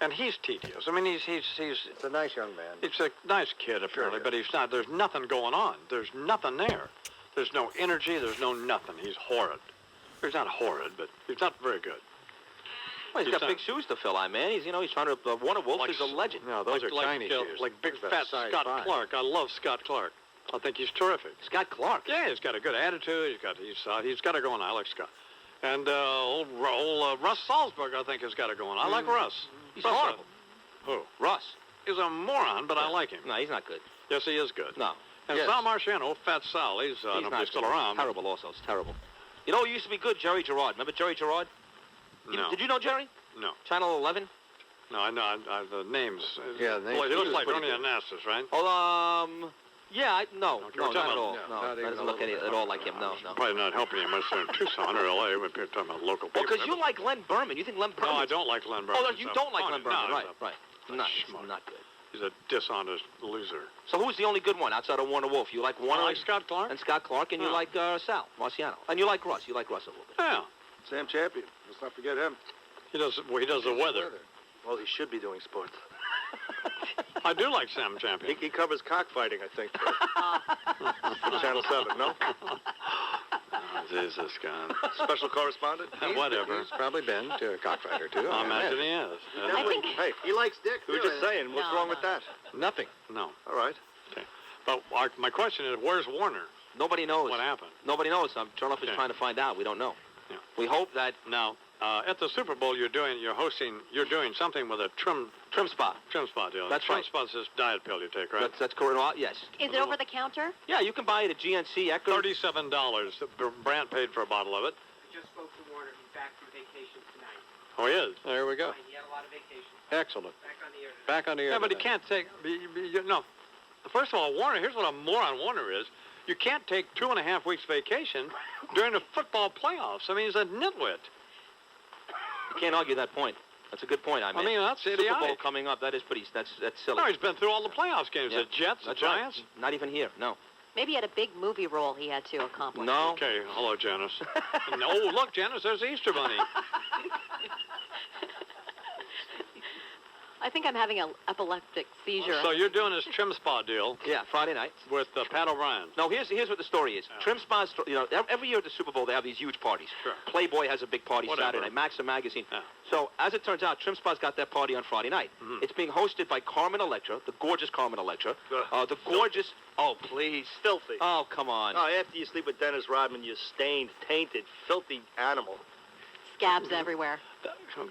And he's tedious. I mean, he's
It's a nice young man.
He's a nice kid, apparently, but he's not. There's nothing going on. There's nothing there. There's no energy. There's no nothing. He's horrid. He's not horrid, but he's not very good.
Well, he's got big shoes to fill, man. He's trying to. Warner Wolf is a legend.
No, those are tiny shoes.
Like big
That's
fat
size
Scott
5.
Clark. I love Scott Clark. I think he's terrific.
Scott Clark.
Yeah, he's got a good attitude. He's got it going. I like Scott. And old Russ Salzberg, I think, has got it going. I like Russ.
He's horrible.
Who?
Russ.
He's a moron, but I like him.
No, he's not good.
Yes, he is good.
No.
And
Yes.
Sal Marciano, Fat Sal, he's
not
still
good.
around.
Terrible also. It's terrible. You know who used to be good? Jerry Gerard. Remember Jerry Gerard?
No.
Did you know Jerry?
No.
Channel 11?
No, I know. The names.
Yeah, the names.
Well, he looks
He was
like
pretty
Ernie
good.
Anastas, right?
Oh, yeah, no,
Okay,
no,
we're
not
talking
at all.
about-
No,
not even
doesn't
a
look
little bit.
at all like him. No, no.
Probably not helping you much there in Tucson or L.A. We're talking about local people.
Well, because you like Len Berman. You think Len Berman?
No, I don't like Len Berman.
Oh, you don't like Len Berman.
No,
Right, right. Not,
schmuck.
not good.
He's a dishonest loser.
So who's the only good one outside of Warner Wolf? You like Warner
I like Scott Clark.
and Scott Clark, and you like Sal Marciano. And you like Russ. You like Russ a little bit.
Yeah.
Sam Champion. Let's not forget him.
He does the weather.
Well, he should be doing sports.
I do like Sam Champion.
He covers cockfighting, I think, for Channel 7, no?
Jesus, God.
Special correspondent?
Whatever.
He's probably been to a cockfighter, too.
I imagine he is.
I think
Hey, he likes Dick. We were just
too.
saying, what's
No,
wrong
no.
with that?
Nothing.
No.
All right.
But my question is, where's Warner?
Nobody knows.
What happened?
Nobody knows. Turnoff is
Okay.
trying to find out. We don't know.
Yeah.
We hope that
Now, at the Super Bowl, you're doing something with a trim
spot.
deal.
That's
trim
right.
spot's this diet pill you take, right?
That's correct. Well, yes.
is it over the counter?
Yeah, you can buy it at GNC. Echo.
$37. Brandt paid for a bottle of it.
Just spoke to Warner. He's back from vacation tonight.
Oh, he is.
There we go.
He had a lot of vacation.
Excellent.
Back on the air tonight.
Back on the air.
Yeah, but he
today.
can't take. No. First of all, Warner. Here's what a moron Warner is. You can't take 2.5 weeks vacation during the football playoffs. I mean, he's a nitwit.
You can't argue that point. That's a good point. I
mean, that's
Super Bowl
idiotic.
coming up. That is pretty. That's silly.
No, he's been through all the playoffs games.
Yeah.
The Jets, the
That's right.
Giants.
Not even here. No.
Maybe he had a big movie role he had to accomplish.
No.
Okay, hello, Janice. Oh, look, Janice, there's the Easter Bunny.
I think I'm having an epileptic seizure.
So you're doing this trim spa deal
Yeah, Friday night.
with Pat O'Brien.
No, here's what the story is.
Yeah.
Trim spas, every year at the Super Bowl they have these huge parties.
Sure.
Playboy has a big party
Whatever.
Saturday night. Maxim magazine.
Yeah.
So as it turns out, Trim Spa's got that party on Friday night.
Mhm.
It's being hosted by Carmen Electra, the gorgeous Carmen Electra, the gorgeous. Oh please.
Filthy.
Oh come on.
Oh, after you sleep with Dennis Rodman, you're stained, tainted, filthy animal.
Scabs everywhere.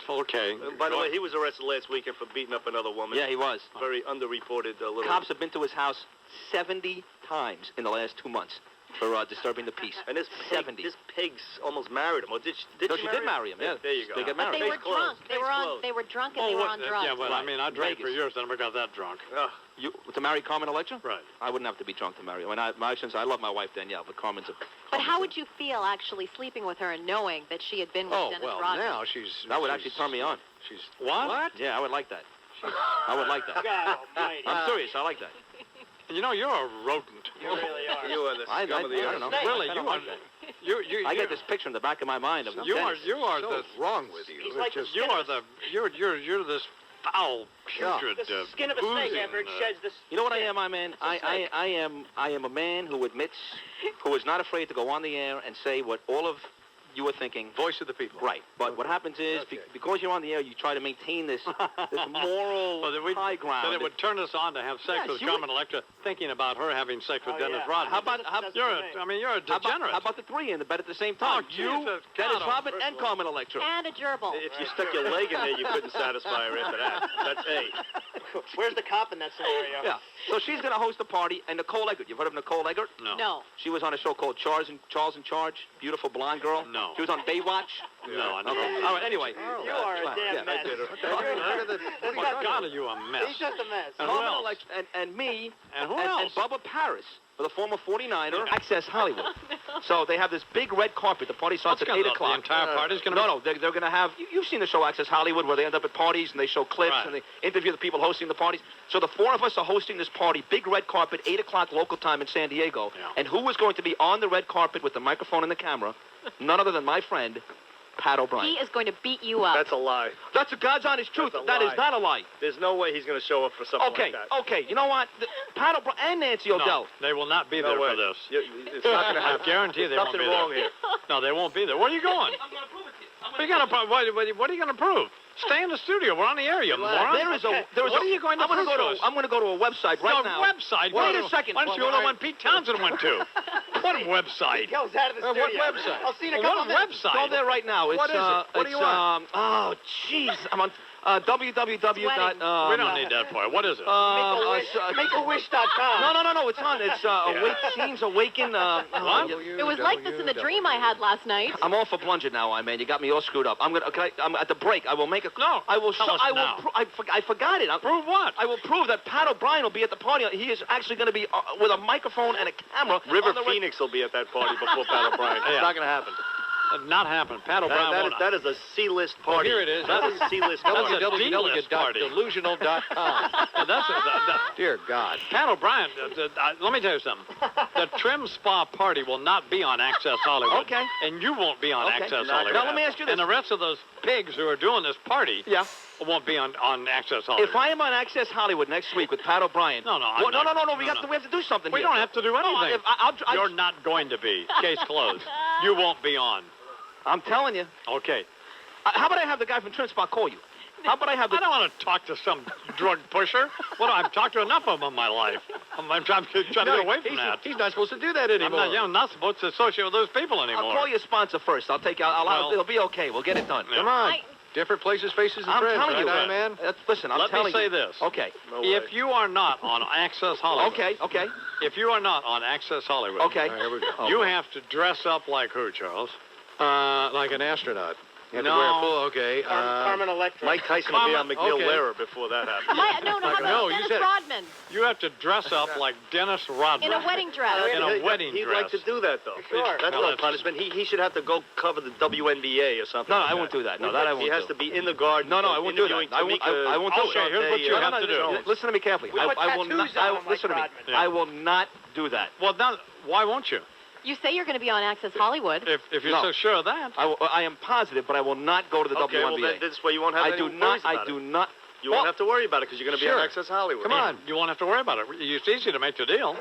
Okay.
By the way, he was arrested last weekend for beating up another woman.
Yeah, he was.
Very underreported little...
Cops have been to his house 70 times in the last 2 months for disturbing the peace.
And this
70.
pig's almost married him. Or did she
No, she did marry him. Yeah.
There you go.
They got
But
married.
they were
Case closed.
drunk. They
Case
were on.
closed.
They were drunk and they were on drugs.
Yeah, but I mean, I drank for
Vegas.
years, I never got that drunk.
You to marry Carmen Electra?
Right.
I wouldn't have to be drunk to marry her. I mean, since I love my wife Danielle, but Carmen's a.
But how would you feel actually sleeping with her and knowing that she had been with
Oh,
Dennis
well,
Rodman?
now she's...
That would actually turn me on.
She's...
What?
Yeah, I would like that. I would like that.
God almighty.
I'm serious. I like that.
You know, you're a rodent.
You really are. You are the
I
scum of the
don't
earth.
know.
Really,
I
you
don't
are.
like that. I get this picture in the back of my mind of
You are
so
the
wrong with you.
He's
It's
like the
just
skin of a-
you're this foul, putrid,
The skin of a snake
oozing,
after it sheds the
You know what I am, my man? I am a man who admits, who is not afraid to go on the air and say what all of you were thinking.
Voice of the people.
Right. But what happens is, because you're on the air, you try to maintain this moral high ground.
Then it would turn us on to have sex
Yes,
with
you
Carmen Electra, thinking about her having sex with Dennis Rodman.
How about
you're a degenerate.
How about the three in the bed at the same time?
Oh,
you,
Jesus,
Dennis
God,
Rodman, and Carmen Electra.
And a gerbil.
If you stuck your leg in there, you couldn't satisfy her after that. That's A.
Where's the cop in that scenario?
Yeah. So she's going to host a party, and Nicole Eggert. You've heard of Nicole Eggert?
No.
She was on a show called Charles in Charge. Beautiful blonde girl.
No.
She was on Baywatch.
No, I know.
Okay. All right. Anyway.
You are a damn mess.
God, are you a mess?
He's just a mess.
And who
Carmen
else?
Electra and me
And who
and
else?
Bubba Paris, the former 49er, Access Hollywood. So they have this big red carpet. The party starts
What's
at
gonna
8 o'clock.
The entire party's going to
No, they're going to have... You've seen the show Access Hollywood where they end up at parties and they show clips
Right.
and they interview the people hosting the parties. So the four of us are hosting this party, big red carpet, 8 o'clock local time in San Diego.
Yeah.
And who is going to be on the red carpet with the microphone and the camera? None other than my friend, Pat O'Brien.
He is going to beat you up.
That's a lie.
That's a God's honest truth.
That's a
That is
lie.
not a lie.
There's no way he's going to show up for something
Okay,
like that.
okay. You know what? Pat O'Brien and Nancy Odell.
No, they will not be
No
there
way.
for this.
It's not going to happen.
I guarantee they won't
Something
be
wrong
there.
here.
No, they won't be there. Where are you going?
I'm going to prove it to you.
What are you going to prove? Stay in the studio. We're on the air, you moron.
There is a.
What are you going to prove to us?
I'm going to go to a website right
No,
now.
website?
Wait a second.
Why don't you go to the one Pete Townsend went to? What website?
He goes out of the studio.
What website?
I'll see you in a couple
What
minutes.
website?
Go there right now. It's,
What is it? What do you want?
Oh, jeez. I'm on www.
We don't need that for it. What is it?
Make-A-Wish.com.
No. It's on. It's Scenes Awaken.
What?
It was like this in the dream I had last night.
I'm all for plunger now, man. You got me all screwed up. I'm at the break. I will make a.
No.
I will.
Tell us now.
I forgot it.
Prove what?
I will prove that Pat O'Brien will be at the party. He is actually going to be with a microphone and a camera.
River
on the red-
Phoenix will be at that party before Pat O'Brien.
Yeah.
It's not going to happen.
Not happen. Pat O'Brien won't.
That is a C-list party.
Here it is.
That is a C-list
That's
party.
a D-list party.
www.delusional.com. Dear God.
Pat O'Brien, let me tell you something. The Trim Spa party will not be on Access Hollywood.
Okay.
And you won't be on
Okay.
Access
Now,
Hollywood.
let me ask you this.
And the rest of those pigs who are doing this party won't be on Access Hollywood.
If I am on Access Hollywood next week with Pat O'Brien.
No,
No. We have to do something
We
here.
don't have to do anything.
I'll
You're not going to be. Case closed. You won't be on.
I'm telling you.
Okay.
How about I have the guy from Trim Spa call you? How about I have the...
I don't want to talk to some drug pusher. Well, I've talked to enough of them in my life. I'm trying to get away from that.
He's not supposed to do that anymore.
I'm not supposed to associate with those people anymore.
I'll call your sponsor first. It'll be okay. We'll get it done.
Yeah.
Come on. Different places, faces, and
I'm
friends.
telling you,
right,
man. Listen, I'm
Let
telling
me say
you.
this.
Okay.
If you are not on Access Hollywood.
Okay.
If you are not on Access Hollywood.
Okay.
All right, here we go.
You have to dress up like who, Charles?
Like an astronaut. You have to wear a full, okay.
Carmen Electra.
Mike Tyson will be on McNeil
okay.
Lehrer before that happens.
No, how about
No, you
Dennis
said-
Rodman
You have to dress up like Dennis Rodman.
in a wedding dress?
In a wedding
He'd
dress.
like to do that, though.
Sure.
That's
No,
no
that's-
punishment. He should have to go cover the WNBA or something.
No,
like
I won't
that.
do that. No, that I won't
He has
do.
to be in the garden.
No, I won't do that.
interviewing
I won't do it.
Okay, here's what you have to do.
Listen to me carefully.
We put
I will not.
tattoos on him like
Listen to me.
Rodman.
Yeah.
I will not do that.
Well, now, why won't you?
You say you're going to be on Access Hollywood.
If you're
No.
so sure of that.
I am positive, but I will not go to the
Okay, well,
WNBA.
this way you won't have
I
any
do
worries
not.
about
I
it.
do not.
You won't have to worry about it because you're going to be
Sure.
on Access Hollywood.
Come on.
You won't have to worry about it. It's easy to make the deal.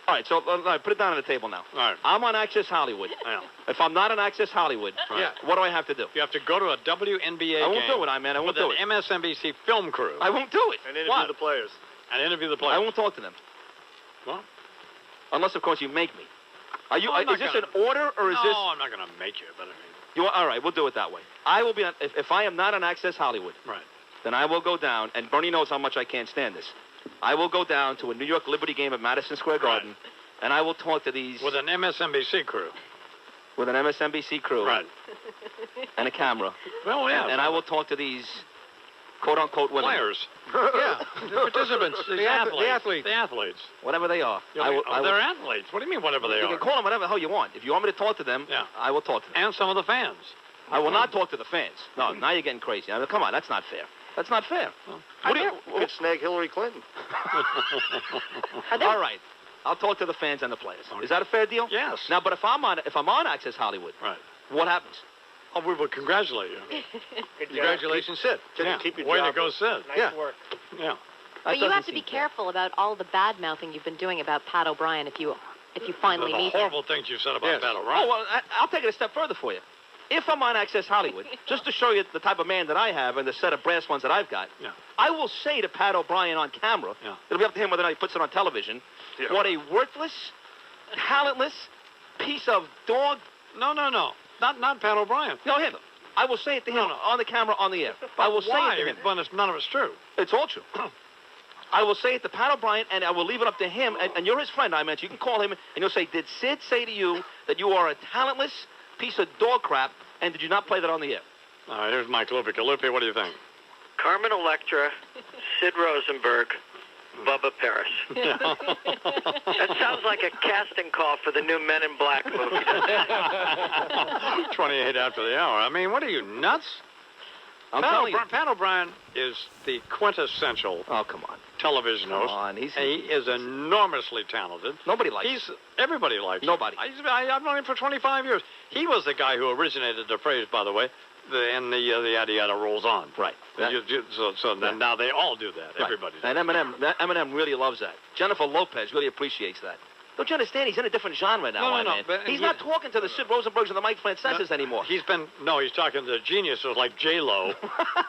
All right, so put it down on the table now.
All right.
I'm on Access Hollywood.
Yeah.
If I'm not on Access Hollywood,
Yeah.
what do I have to do?
You have to go to a WNBA
I won't
game
do it, man. I won't
with
do
an
it.
MSNBC film crew.
I won't do it.
And interview
What?
the players.
And interview the
I
players.
won't talk to them.
Well,
Unless, of course, you make me. Are you?
I'm not
Is this
gonna-
an order or is
no,
this?
I'm not going to make you, but I mean,
You all right? We'll do it that way. I will be on. If I am not on Access Hollywood,
right.
then I will go down. And Bernie knows how much I can't stand this. I will go down to a New York Liberty game at Madison Square Garden, and I will talk to these
With an MSNBC crew.
with an MSNBC crew
Right.
and a camera.
Well, yeah.
And I will talk to these quote-unquote women.
Players.
Yeah, the participants, the athletes.
The athletes.
Whatever they are.
They're athletes. What do you mean whatever they
You
are?
can call them whatever the hell you want. If you want me to talk to them,
Yeah.
I will talk to them.
And some of the fans.
I will not talk to the fans. No, now you're getting crazy. I mean, come on, that's not fair. That's not fair.
What do you could snag Hillary Clinton?
All right. I'll talk to the fans and the players. Is that a fair deal?
Yes.
Now, but if I'm on Access Hollywood,
right,
what happens?
Oh, we will congratulate you.
Congratulations, Sid.
Yeah.
Keep your
Way
job.
to go, Sid.
Nice work.
Yeah.
But you have to be careful about all the bad mouthing you've been doing about Pat O'Brien if you finally
the
meet him.
horrible things you've said about Pat O'Brien.
Oh, well, I'll take it a step further for you. If I'm on Access Hollywood, just to show you the type of man that I have and the set of brass ones that I've got, I will say to Pat O'Brien on camera, it'll be up to him whether or not he puts it on television, what a worthless, talentless piece of dog.
No. Not Pat O'Brien.
No, him. I will say it to him on the camera, on the air. I will say it to him.
But none of it's true.
It's all true. I will say it to Pat O'Brien, and I will leave it up to him. And you're his friend, I mentioned. You can call him, and you'll say, did Sid say to you that you are a talentless piece of dog crap, and did you not play that on the air?
All right, here's Mike Lupica. Lupi, what do you think?
Carmen Electra, Sid Rosenberg, Bubba Paris. That sounds like a casting call for the new Men in Black movie.
28 after the hour. I mean, what are you, nuts? Pat O'Brien is the quintessential television host. He is enormously talented.
Nobody likes him.
Everybody likes
Nobody.
him. I've known him for 25 years. He was the guy who originated the phrase, by the way, the yada yada rolls on.
Right.
Now they all do that.
Right.
Everybody does.
And Eminem really loves that. Jennifer Lopez really appreciates that. Don't you understand? He's in a different genre now, man. He's not talking to the Sid Rosenbergs and the Mike Franceses anymore.
He's talking to geniuses like J-Lo.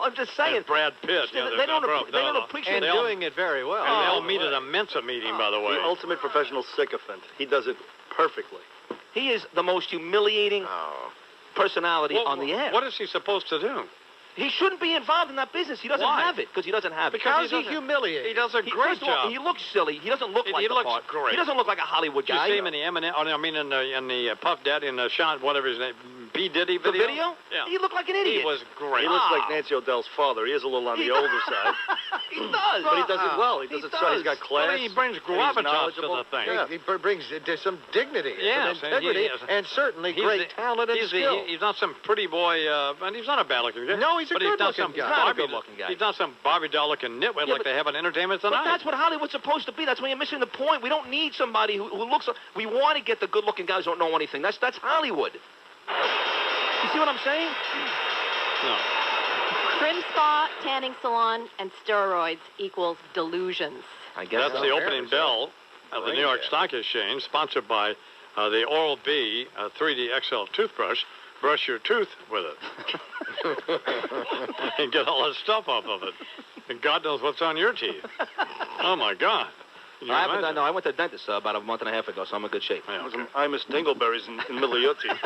I'm just saying.
And Brad Pitt.
They don't appreciate
and doing it very well.
And they all meet at a Mensa meeting, by the way.
The ultimate professional sycophant. He does it perfectly.
He is the most humiliating personality on the air.
What is he supposed to do?
He shouldn't be involved in that business. He doesn't have it because he doesn't have it.
Because he humiliates. He does a great job.
He looks silly. He doesn't look like the part.
He looks great.
He doesn't look like a Hollywood guy.
Did you see him in the in the Puff Daddy in the shot, whatever his name, B. Diddy video?
The video?
Yeah.
He looked like an idiot.
He was great.
He looks like Nancy O'Dell's father. He is a little on the older side.
He does.
But he does it well. He does it so. He's got class.
I mean, he brings gravitas to the thing.
Yeah, he brings some dignity,
some
integrity, and certainly great talent and skill.
He's not some pretty boy, and he's not a bad-looking guy.
No, he's a good-looking guy.
He's not a good-looking guy.
He's not some Barbie doll-looking nitwit like they have on Entertainment Tonight.
But that's what Hollywood's supposed to be. That's when you're missing the point. We don't need somebody who looks. We want to get the good-looking guys who don't know anything. That's Hollywood. You see what I'm saying?
No.
Trim spa, tanning salon, and steroids equals delusions.
I guess
that's the opening bell of the New York Stock Exchange, sponsored by the Oral-B 3D XL toothbrush. Brush your tooth with it and get all that stuff off of it. And God knows what's on your teeth. Oh, my God.
I went to the dentist about a month and a half ago, so I'm in good shape.
Yeah, okay.
I miss dingleberries in the middle of your teeth.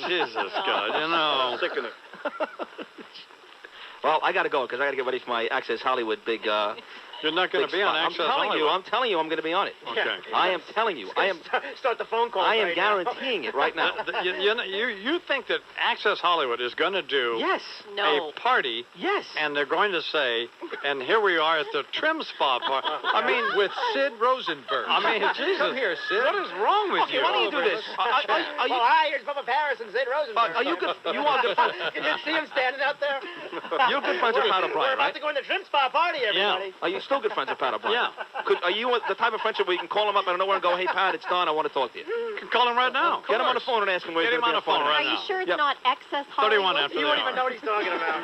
Jesus, God, you know.
Sickening.
Well, I got to go because I got to get ready for my Access Hollywood big.
You're not going to be on Access Hollywood.
I'm telling you, I'm going to be on it.
Okay.
I am telling you. I am.
Start the phone call.
I am guaranteeing it right now.
You think that Access Hollywood is going to do a party?
Yes.
And they're going to say, and here we are at the Trim Spa party. I mean,
with Sid Rosenberg.
I mean, Jesus.
Come here, Sid.
What is wrong with you?
Why don't you do this?
Here's Bubba Paris and Sid Rosenberg.
Are you good? You are good friends.
You didn't see him standing out there?
You're good friends with Pat O'Brien,
We're about to go in the Trim Spa party, everybody.
Are you still good friends with Pat O'Brien?
Yeah.
Are you the type of friendship where you can call him up out of nowhere and go, hey, Pat, it's done. I want to talk to you.
You can call him right now.
Get him on the phone and ask him where he's
Get him on the phone right
Are
now.
you sure it's not Access Hollywood?
31 after
He
the
won't
hour.
even know what he's talking about.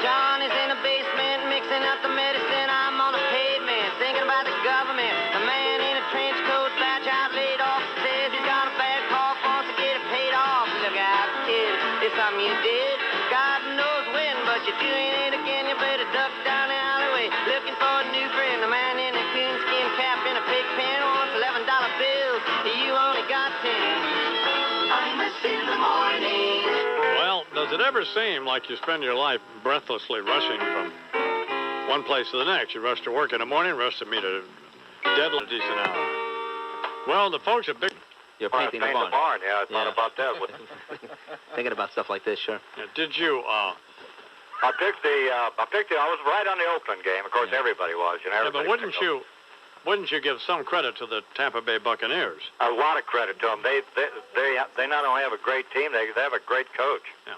John is in the basement mixing up the medicine. I'm on the pavement thinking about the government. The man in a trench coat, badge out laid off, says he's got a bad cough, wants to get it paid off. Look out, kid, it's something you did. God knows when, but you're doing it again. You better duck down the alleyway looking for a new friend. The man in a coonskin cap and a pig pen wants $11 bills. You only got 10. I'm in the morning.
Well, does it ever seem like you spend your life breathlessly rushing from one place to the next? You rush to work in the morning, rush to meet a deadline, decent hour. Well, the folks at Big...
You're painting the barn.
Yeah, I thought about that.
Thinking about stuff like this, sure.
Did you,
I picked I was right on the Oakland game. Of course, everybody was. You know,
but wouldn't you give some credit to the Tampa Bay Buccaneers?
A lot of credit to them. They not only have a great team, they have a great coach.
Yeah.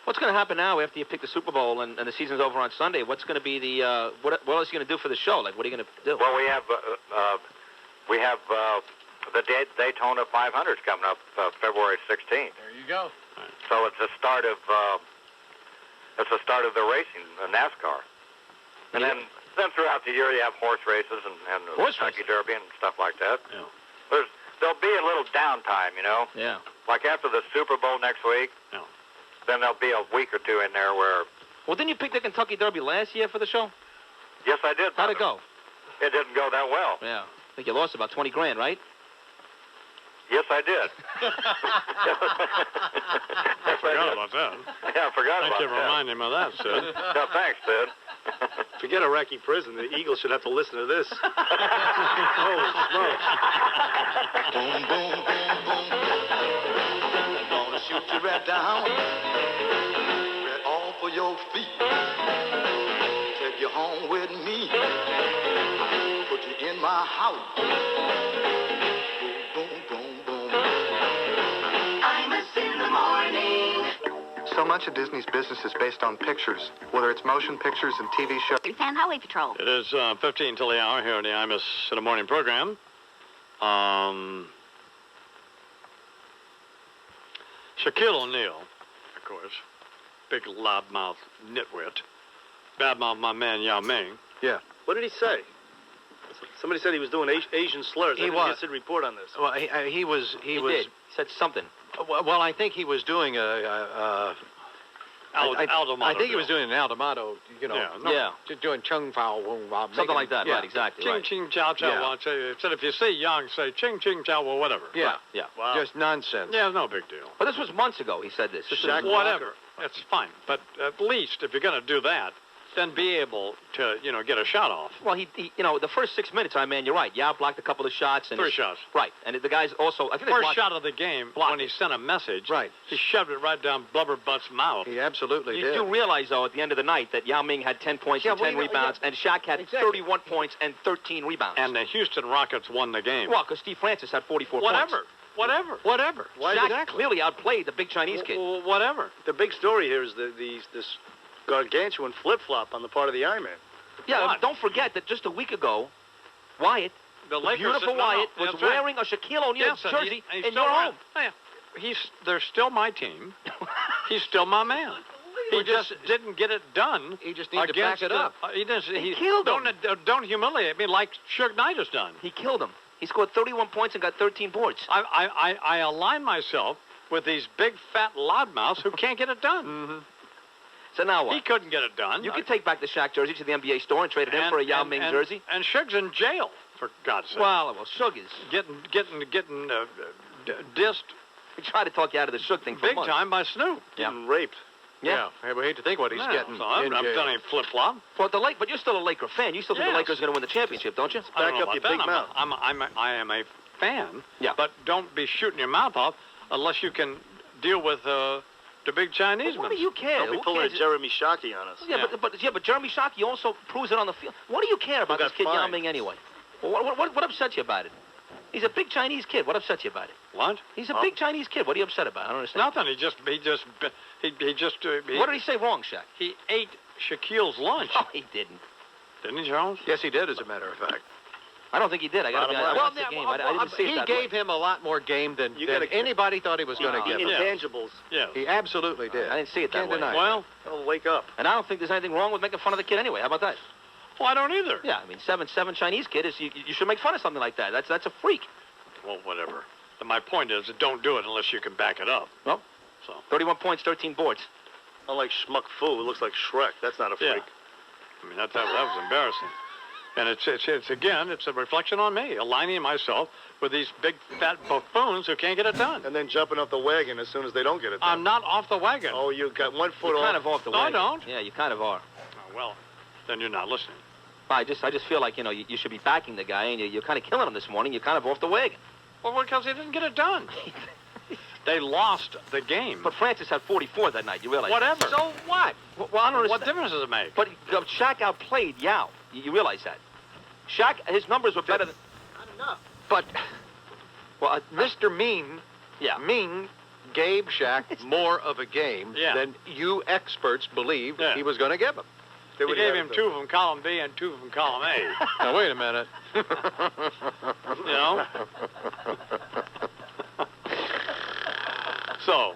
What's going to happen now after you pick the Super Bowl and the season's over on Sunday? What's going to be the what else are you going to do for the show? Like, what are you going to do?
Well, we have the Daytona 500's coming up February 16th.
There you go.
So it's the start of the racing, NASCAR, and then throughout the year you have horse races and Kentucky Derby and stuff like that.
Yeah.
There'll be a little downtime, you know.
Yeah.
Like after the Super Bowl next week.
Yeah.
Then there'll be a week or two in there where.
Well, didn't you pick the Kentucky Derby last year for the show?
Yes, I did.
How'd it go?
It didn't go that well.
Yeah. I think you lost about $20,000, right?
Yes, I did.
I forgot about that.
Yeah, I forgot
Thank
about
you for
that.
reminding me of that, Sid.
No, thanks, Sid.
Forget Iraqi prison. The Eagles should have to listen to this. Holy smokes.
Boom, boom, boom, boom. Gonna shoot you right down. Right off of your feet. Take you home with me. Put you in my house. Boom, boom, boom, boom. Imus in the morning.
So much of Disney's business is based on pictures, whether it's motion pictures and TV shows.
Fan Highway Patrol.
It is 15 till the hour here on the Imus in the Morning program. Shaquille O'Neal, of course, big loudmouth nitwit, badmouth my man Yao Ming.
Yeah.
What did he say? Somebody said he was doing Asian slurs.
He
I
was.
did report on this.
Well, he was.
He did. He said something.
Well, I think he was doing I think he was doing an Aldamato, you know. Just doing chung fao.
Something like that, right, exactly.
Ching,
right.
ching, chow, chow.
Yeah. Well, said if you see young, say ching, ching, chow, well, whatever.
Yeah.
Right. Yeah.
Wow.
Just nonsense.
Yeah, no big deal.
But this was months ago he said this. This was
Whatever. It's fine. But at least if you're going to do that, then be able to, get a shot off.
Well, he the first 6 minutes, you're right. Yao blocked a couple of shots. And
3 shots.
Right. And the guys also, I think
First shot of the game, when he sent a message,
right.
He shoved it right down Blubberbutt's mouth.
He absolutely
You
did.
do realize, though, at the end of the night that Yao Ming had 10 points and 10 rebounds, and Shaq had 31 points and 13 rebounds.
And the Houston Rockets won the game.
Well, because Steve Francis had 44 points.
Whatever.
Shaq clearly outplayed the big Chinese kid.
Whatever.
The big story here is this gargantuan flip-flop on the part of the Iron Man.
Yeah, don't forget that just a week ago, Wyatt,
the
beautiful Wyatt, was wearing a Shaquille O'Neal jersey in your home.
They're still my team. He's still my man. He just didn't get it done.
He just needed to back it up.
He
killed him.
Don't humiliate me like Suge Knight has done.
He killed him. He scored 31 points and got 13 boards.
I align myself with these big fat loudmouths who can't get it done.
Mm-hmm.
So now what?
He couldn't get it done.
You could take back the Shaq jersey to the NBA store and trade it in for a Yao Ming jersey.
And Suge's in jail, for God's sake.
Well, Suge is
getting dissed.
We tried to talk you out of the Suge thing for
big
months.
time by Snoop.
Getting raped.
Yeah. We hate to think what he's getting.
So I've done a flip-flop.
But you're still a Laker fan. You still think the Lakers are going to win the championship, don't you?
Back up your big mouth. I am a fan.
Yeah.
But don't be shooting your mouth off unless you can deal with the big Chinese
What do you care?
Don't be pulling a Jeremy Shockey on us.
Yeah, but Jeremy Shockey also proves it on the field. What do you care about this kid Yao Ming anyway? Well, what upsets you about it? He's a big Chinese kid. What upsets you about it?
What?
He's a big Chinese kid. What are you upset about? I don't understand.
Nothing. He just.
What did he say wrong, Shaq?
He ate Shaquille's lunch.
Oh, he didn't.
Didn't he, Charles?
Yes, he did, as a matter of fact.
I don't think he did. I got to be honest. I watched the game. I didn't see it that
He gave him a lot more game than anybody thought he was going to give him.
Intangibles.
Yeah.
He absolutely did.
I didn't see it that
Can't
way.
deny it.
Well,
wake up.
And I don't think there's anything wrong with making fun of the kid anyway. How about that?
Well, I don't either.
Yeah, I mean, 7'7" Chinese kid is you should make fun of something like that. That's a freak.
Well, whatever. And my point is, don't do it unless you can back it up.
Well, 31 points, 13 boards.
Unlike Schmuck Fu, who looks like Shrek. That's not a freak.
Yeah. I mean, that was embarrassing. And it's a reflection on me, aligning myself with these big fat buffoons who can't get it done.
And then jumping off the wagon as soon as they don't get it done.
I'm not off the wagon.
Oh, you got 1 foot
You're
off.
kind of off the wagon.
No, I don't.
Yeah, you kind of are.
Oh, well, then you're not listening.
I just feel like, you should be backing the guy, and you're kind of killing him this morning. You're kind of off the wagon.
Well, because they didn't get it done. They lost the game.
But Francis had 44 that night. You realize?
Whatever.
That. So what? Well, I don't understand.
What difference does it make?
But Shaq outplayed Yao. You realize that? Shaq, his numbers were better than...
Not enough.
But, Mr. Ming gave Shaq more of a game than you experts believed he was going to give him.
He gave him 2 from column B and 2 from column A.
Now, wait a minute.
You know? So,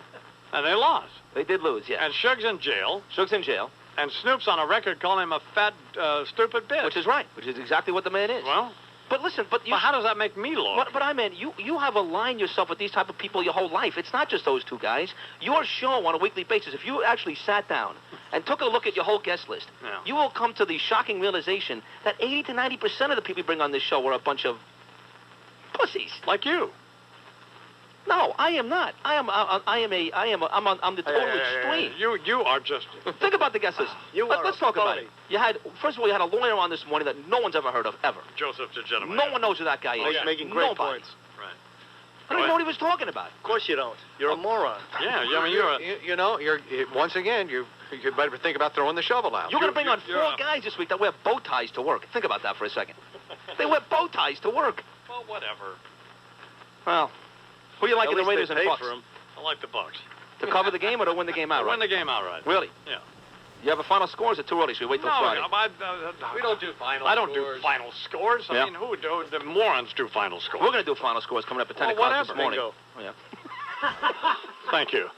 and they lost.
They did lose, yeah.
And Suge's in jail.
Suge's in jail.
And Snoop's on a record calling him a fat, stupid bitch.
Which is right. Which is exactly what the man is.
Well,
but listen, but
how does that make me look?
But I mean, you have aligned yourself with these type of people your whole life. It's not just those 2 guys. Your show on a weekly basis, if you actually sat down and took a look at your whole guest list, you will come to the shocking realization that 80 to 90% of the people you bring on this show are a bunch of pussies.
Like you.
No, I am not. I'm the total extreme.
You are just.
Think about the guest list. Let's talk about it. First of all, you had a lawyer on this morning that no one's ever heard of, ever.
Joseph DeGenova.
No one knows who that guy is.
He's making great
Nobody.
points.
Right.
I don't even know what he was talking about.
Of course you don't. You're a moron.
Yeah, I mean, you're
once again, you better think about throwing the shovel out.
You're going to bring on 4 guys this week that wear bow ties to work. Think about that for a second. They wear bow ties to work.
Well, whatever.
Well, who do you like in the Raiders and Bucks?
I like the Bucks.
To cover the game or to win the game outright?
Win the game outright.
Really?
Yeah.
You have a final score, or is it too early? Should we wait till Friday?
We don't do final scores. I don't do final scores. I mean, who do? The morons do final scores.
We're going to do final scores coming up at 10 o'clock this morning.
Bingo.
Oh, yeah.
Thank you.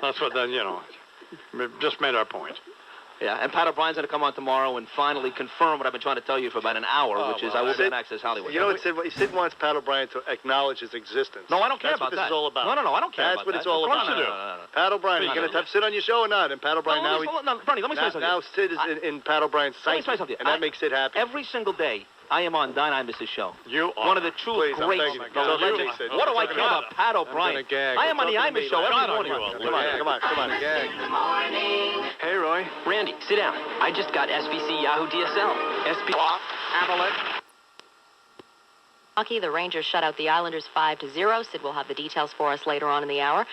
That's what, we just made our point.
Yeah, and Pat O'Brien's going to come on tomorrow and finally confirm what I've been trying to tell you for about an hour, which is I will be on Access Hollywood.
You know what Sid wants Pat O'Brien to acknowledge his existence.
No, I don't care
That's
about
what
that.
this is all about.
No, I don't care about that.
That's what it's all about.
No.
Pat O'Brien, you're going to have Sid on your show or not? And Pat O'Brien
Bernie, let me say something.
Now Sid is in Pat O'Brien's sight, and that makes Sid happy.
Every single day, I am on Don Imus's show.
You are.
One of the true greats, the legends. What do I care about Pat O'Brien? I am on the Imus show every morning.
Come on.
Good morning.
Hey, Roy.
Randy, sit down. I just got SBC Yahoo DSL.
Hockey, the Rangers shut out the Islanders 5-0. Sid will have the details for us later on in the hour.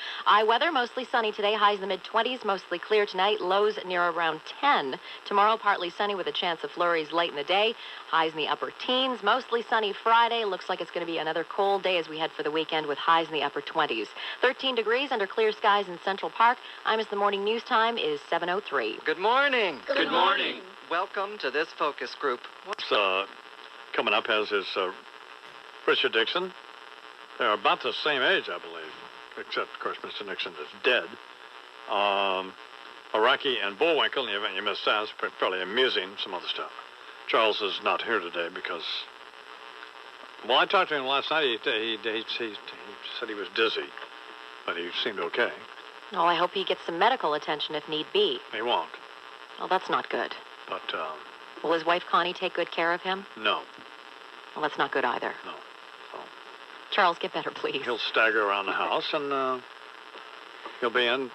Weather, mostly sunny today, highs in the mid-20s, mostly clear tonight, lows near around 10. Tomorrow, partly sunny with a chance of flurries late in the day, highs in the upper teens, mostly sunny Friday. Looks like it's going to be another cold day as we head for the weekend with highs in the upper 20s. 13 degrees under clear skies in Central Park. Imus, the morning news time is 7:03.
Good morning.
Good morning.
Welcome to this focus group.
Coming up has his Richard Dixon. They're about the same age, I believe, except, of course, Mr. Nixon is dead. Araki and Bullwinkle, in the event you missed that, it's fairly amusing, some other stuff. Charles is not here today because, well, I talked to him last night. He said he was dizzy, but he seemed okay.
Well, I hope he gets some medical attention if need be.
He won't.
Well, that's not good.
But,
Will his wife Connie take good care of him?
no.
Well, that's not good either.
No.
Charles, get better, please.
He'll stagger around the house, and he'll be in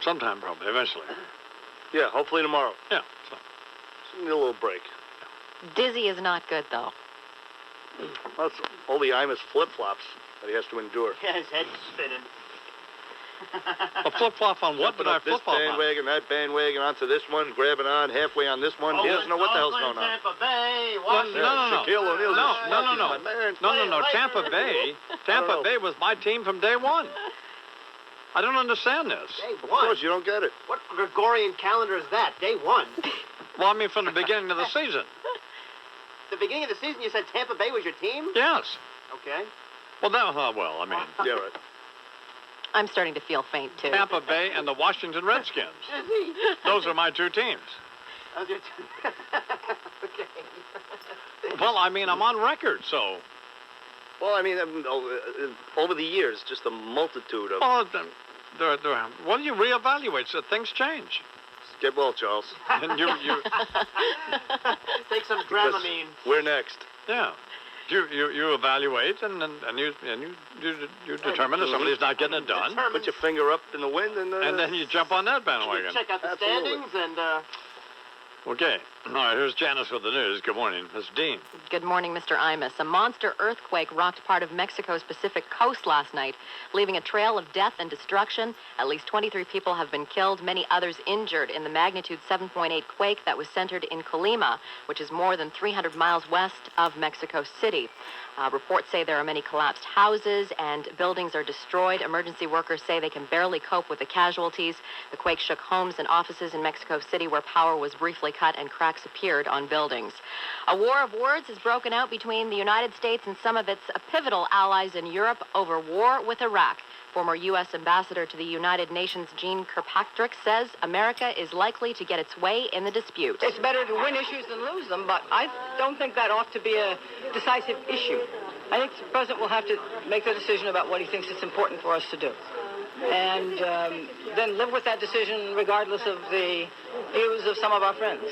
sometime, probably, eventually.
Yeah, hopefully tomorrow.
Yeah.
Just need a little break.
Dizzy is not good, though.
That's all the Imus flip-flops that he has to endure.
Yeah, his head's spinning.
A flip-flop on what? Did I
this
flip-flop on?
bandwagon, that bandwagon, onto this one, grabbing on halfway on this one. He doesn't know what the hell's going on.
Tampa Bay,
No.
Shaquille O'Neal.
No. Tampa Bay was my team from day one. I don't understand this.
Day
Of
one.
course, you don't get it.
What Gregorian calendar is that? Day one.
Well, I mean, from the beginning of the season.
The beginning of the season, you said Tampa Bay was your team?
Yes.
Okay.
Well, I mean.
Yeah, right.
I'm starting to feel faint, too.
Tampa Bay and the Washington Redskins. Those are my 2 teams.
Okay.
Well, I mean, I'm on record, so.
Well, I mean, over the years, just a multitude of...
Oh, well, you reevaluate, so things change.
Get well, Charles.
And you
Take some Dramamine.
We're next.
Yeah. You evaluate and you determine that somebody's not getting it done.
Put your finger up in the wind and
then you jump on that bandwagon.
Check out the standings and
Okay. All right, here's Janice with the news. Good morning. This is Dean.
Good morning, Mr. Imus. A monster earthquake rocked part of Mexico's Pacific coast last night, leaving a trail of death and destruction. At least 23 people have been killed, many others injured in the magnitude 7.8 quake that was centered in Colima, which is more than 300 miles west of Mexico City. Reports say there are many collapsed houses and buildings are destroyed. Emergency workers say they can barely cope with the casualties. The quake shook homes and offices in Mexico City where power was briefly cut and cracks appeared on buildings. A war of words has broken out between the United States and some of its pivotal allies in Europe over war with Iraq. Former U.S. Ambassador to the United Nations Jean Kirkpatrick says America is likely to get its way in the dispute.
It's better to win issues than lose them, but I don't think that ought to be a decisive issue. I think the president will have to make the decision about what he thinks it's important for us to do. And then live with that decision regardless of the views of some of our friends.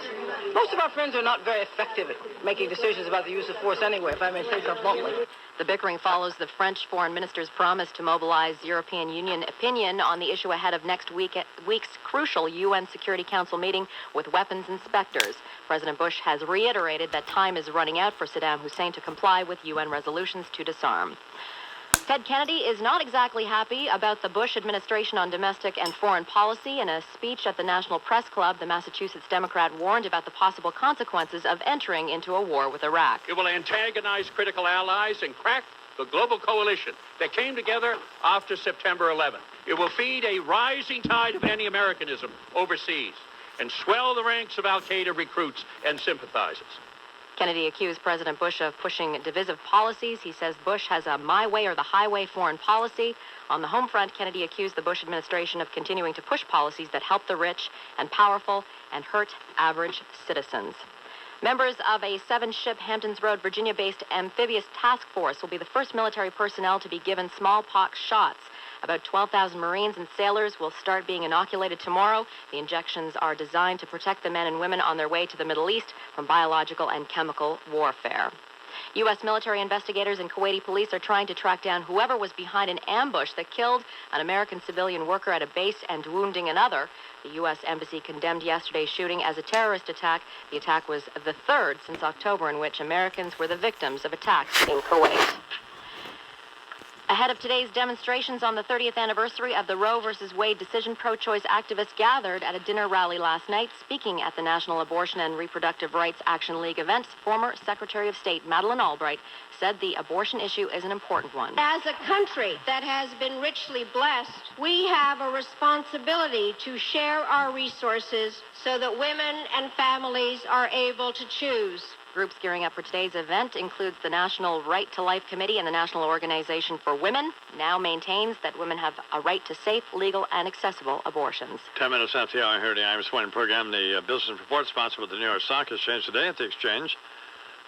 Most of our friends are not very effective at making decisions about the use of force anyway, if I may say so bluntly.
The bickering follows the French foreign minister's promise to mobilize European Union opinion on the issue ahead of next week's crucial UN Security Council meeting with weapons inspectors. President Bush has reiterated that time is running out for Saddam Hussein to comply with UN resolutions to disarm. Ted Kennedy is not exactly happy about the Bush administration on domestic and foreign policy. In a speech at the National Press Club, the Massachusetts Democrat warned about the possible consequences of entering into a war with Iraq.
It will antagonize critical allies and crack the global coalition that came together after September 11. It will feed a rising tide of anti-Americanism overseas and swell the ranks of al-Qaeda recruits and sympathizers.
Kennedy accused President Bush of pushing divisive policies. He says Bush has a my way or the highway foreign policy. On the home front, Kennedy accused the Bush administration of continuing to push policies that help the rich and powerful and hurt average citizens. Members of a 7-ship Hamptons Road, Virginia-based amphibious task force will be the first military personnel to be given smallpox shots. About 12,000 Marines and sailors will start being inoculated tomorrow. The injections are designed to protect the men and women on their way to the Middle East from biological and chemical warfare. U.S. military investigators and Kuwaiti police are trying to track down whoever was behind an ambush that killed an American civilian worker at a base and wounding another. The U.S. Embassy condemned yesterday's shooting as a terrorist attack. The attack was the third since October in which Americans were the victims of attacks in Kuwait. Ahead of today's demonstrations on the 30th anniversary of the Roe v. Wade decision, pro-choice activists gathered at a dinner rally last night. Speaking at the National Abortion and Reproductive Rights Action League event, former Secretary of State Madeleine Albright said the abortion issue is an important one.
As a country that has been richly blessed, we have a responsibility to share our resources so that women and families are able to choose.
Groups gearing up for today's event includes the National Right to Life Committee and the National Organization for Women, now maintains that women have a right to safe, legal, and accessible abortions.
10 minutes after the hour here, the Imus Morning Program, the business report sponsored with the New York Stock Exchange. Today at the exchange,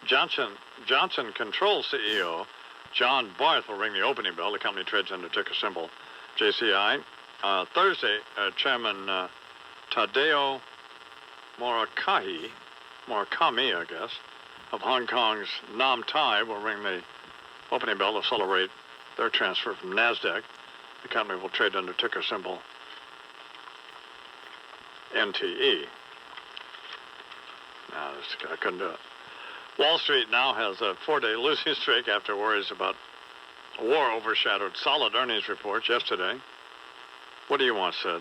Johnson Control CEO John Barth will ring the opening bell. The company trades under ticker symbol JCI. Thursday, Chairman Tadeo Murakami, I guess, of Hong Kong's Nam Tai will ring the opening bell to celebrate their transfer from NASDAQ. The company will trade under ticker symbol NTE. No, I couldn't do it. Wall Street now has a 4-day losing streak after worries about a war overshadowed solid earnings reports yesterday. What do you want, Sid?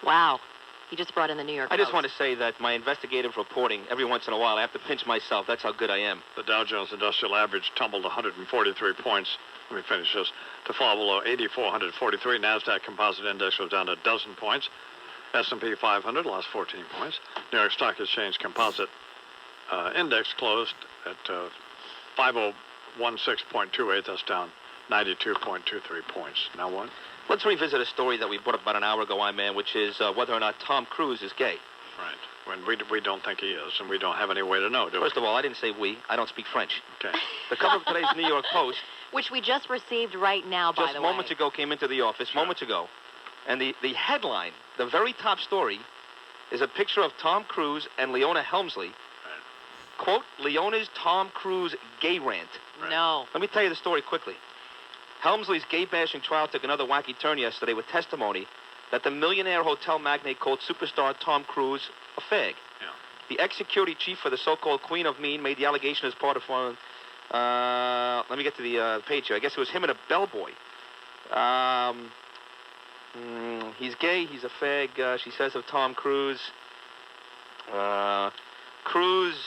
Wow. You just brought in the New York Post.
I just want to say that my investigative reporting, every once in a while, I have to pinch myself. That's how good I am.
The Dow Jones Industrial Average tumbled 143 points. Let me finish this. To fall below 8,443. NASDAQ Composite Index was down a dozen points. S&P 500 lost 14 points. New York Stock Exchange Composite Index closed at 5016.28. That's down 92.23 points. Now what?
Let's revisit a story that we brought up about an hour ago, man, which is whether or not Tom Cruise is gay.
Right. When we don't think he is, and we don't have any way to know, do we?
First of all, I didn't say we. I don't speak French. Okay. The cover of today's New York Post,
which we just received right now, by the way.
Just moments ago came into the office, moments ago. And the headline, the very top story, is a picture of Tom Cruise and Leona Helmsley. Right. Quote, Leona's Tom Cruise gay rant.
Right. No.
Let me tell you the story quickly. Helmsley's gay-bashing trial took another wacky turn yesterday with testimony that the millionaire hotel magnate called superstar Tom Cruise a fag.
Yeah.
The ex-security chief for the so-called Queen of Mean made the allegation as part of foreign... let me get to the page here. I guess it was him and a bellboy. He's gay. He's a fag. She says of Tom Cruise. Cruise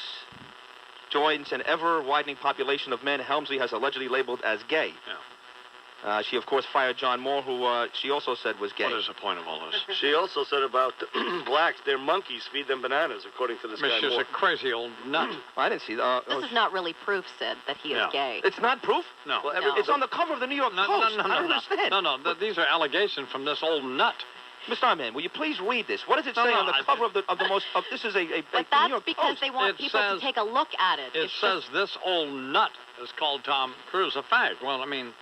joins an ever-widening population of men Helmsley has allegedly labeled as gay.
Yeah.
She, of course, fired John Moore, who she also said was gay.
What is the point of all this?
She also said about blacks, they're monkeys, feed them bananas, according to this guy
She's
Moore.
a crazy old nut.
I didn't see
This is not really proof, Sid, that he is gay.
It's not proof?
No.
Well,
It's on the cover of the New York Post. I don't understand.
No. These are allegations from this old nut.
Mr. Arman, will you please read this? What does it say on the cover of the most... this is a
But
New York
that's because
Post.
they want people to take a look at it.
It says this old nut is called Tom Cruise a fag. Well, I mean...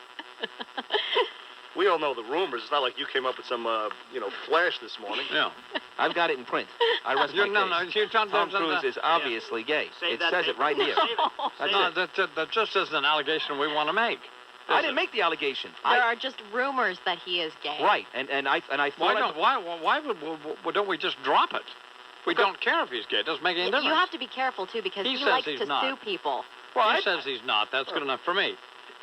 We all know the rumors. It's not like you came up with some, flash this morning.
Yeah.
I've got it in print. I rest my case. Tom Cruise is obviously gay. It says it right here.
That just isn't an allegation we want to make.
I didn't make the allegation.
There are just rumors that he is gay.
Right, and I thought...
Why don't we just drop it? We don't care if he's gay. It doesn't make any difference.
You have to be careful, too, because he
says
likes
he's
to
not.
sue people.
Well, he says he's not. That's good enough for me.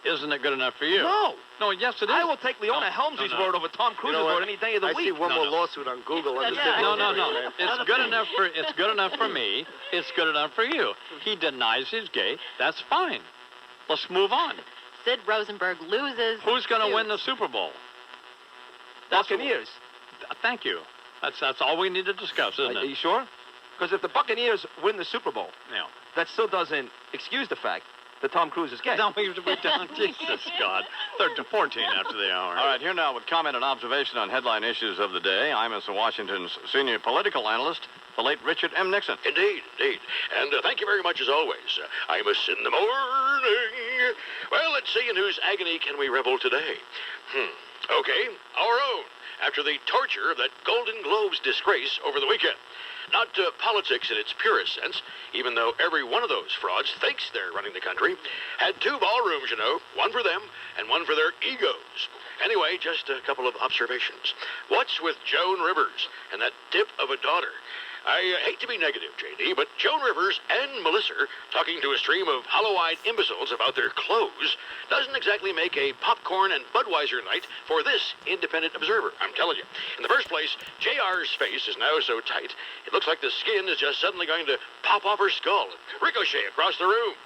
Isn't it good enough for you?
No.
No, yes, it is.
I will take Leona Helmsley's word over Tom Cruise's word any day of the week.
I see one more lawsuit on Google.
No. It's good enough for. It's good enough for me. It's good enough for you. He denies he's gay. That's fine. Let's move on.
Sid Rosenberg loses.
Who's going to win the Super Bowl?
Buccaneers.
Thank you. That's all we need to discuss, isn't it?
Are you sure? Because if the Buccaneers win the Super Bowl, that still doesn't excuse the fact that Tom Cruise is gay.
No, we're down. Jesus, God. 14 after the hour.
All right, here now with comment and observation on headline issues of the day, I'm Mr. Washington's senior political analyst, the late Richard M. Nixon.
Indeed. And thank you very much as always. Imus in the morning. Well, let's see in whose agony can we revel today. Okay, our own. After the torture of that Golden Globes disgrace over the weekend. Not politics in its purest sense, even though every one of those frauds thinks they're running the country. Had two ballrooms, one for them and one for their egos. Anyway, just a couple of observations. What's with Joan Rivers and that dip of a daughter? I hate to be negative, J.D., but Joan Rivers and Melissa talking to a stream of hollow-eyed imbeciles about their clothes doesn't exactly make a popcorn and Budweiser night for this independent observer, I'm telling you. In the first place, JR's face is now so tight, it looks like the skin is just suddenly going to pop off her skull and ricochet across the room.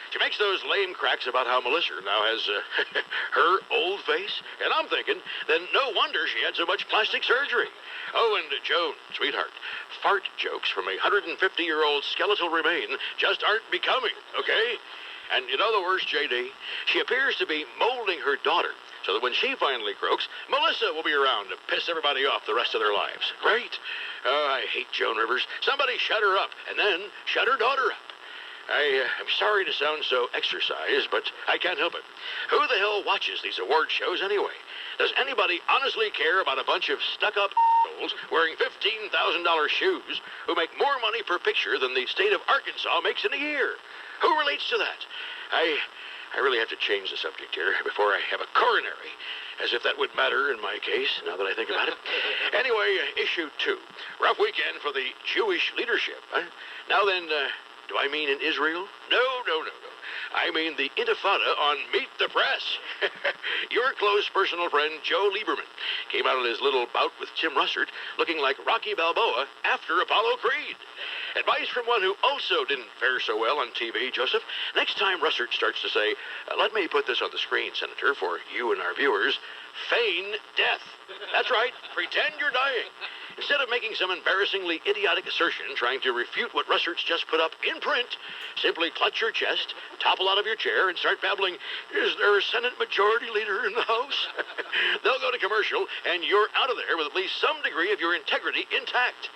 She makes those lame cracks about how Melissa now has her old face. And I'm thinking, then no wonder she had so much plastic surgery. Oh, and Joan, sweetheart, fart jokes from a 150-year-old skeletal remain just aren't becoming, okay? And you know the worst, J.D.? She appears to be molding her daughter so that when she finally croaks, Melissa will be around to piss everybody off the rest of their lives. Great. Oh, I hate Joan Rivers. Somebody shut her up, and then shut her daughter up. I'm sorry to sound so exercised, but I can't help it. Who the hell watches these award shows anyway? Does anybody honestly care about a bunch of stuck-up assholes wearing $15,000 shoes who make more money per picture than the state of Arkansas makes in a year? Who relates to that? I really have to change the subject here before I have a coronary, as if that would matter in my case, now that I think about it. Anyway, issue 2. Rough weekend for the Jewish leadership. Huh? Now then, do I mean in Israel? No. I mean the Intifada on Meet the Press. Your close personal friend, Joe Lieberman, came out of his little bout with Tim Russert looking like Rocky Balboa after Apollo Creed. Advice from one who also didn't fare so well on TV, Joseph. Next time Russert starts to say, let me put this on the screen, Senator, for you and our viewers, feign death. That's right. Pretend you're dying. Instead of making some embarrassingly idiotic assertion trying to refute what Russert's just put up in print, simply clutch your chest, topple out of your chair, and start babbling, is there a Senate Majority Leader in the House? They'll go to commercial, and you're out of there with at least some degree of your integrity intact.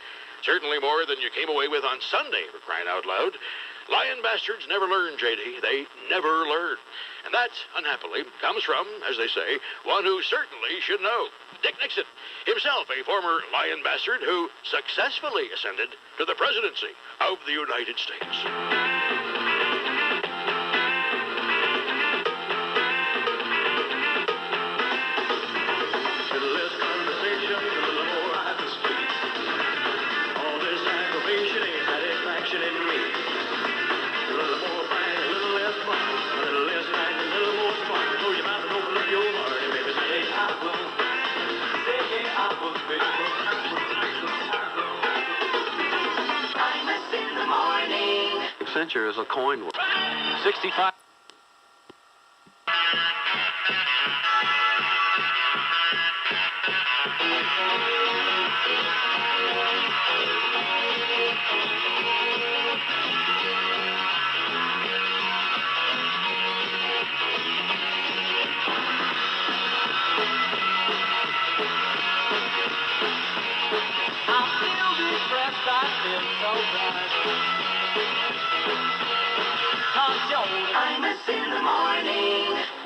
Certainly more than you came away with on Sunday, for crying out loud. Lion bastards never learn, J.D. They never learn. And that, unhappily, comes from, as they say, one who certainly should know. Dick Nixon, himself a former lion bastard who successfully ascended to the presidency of the United States.
century as a coin worth.
65.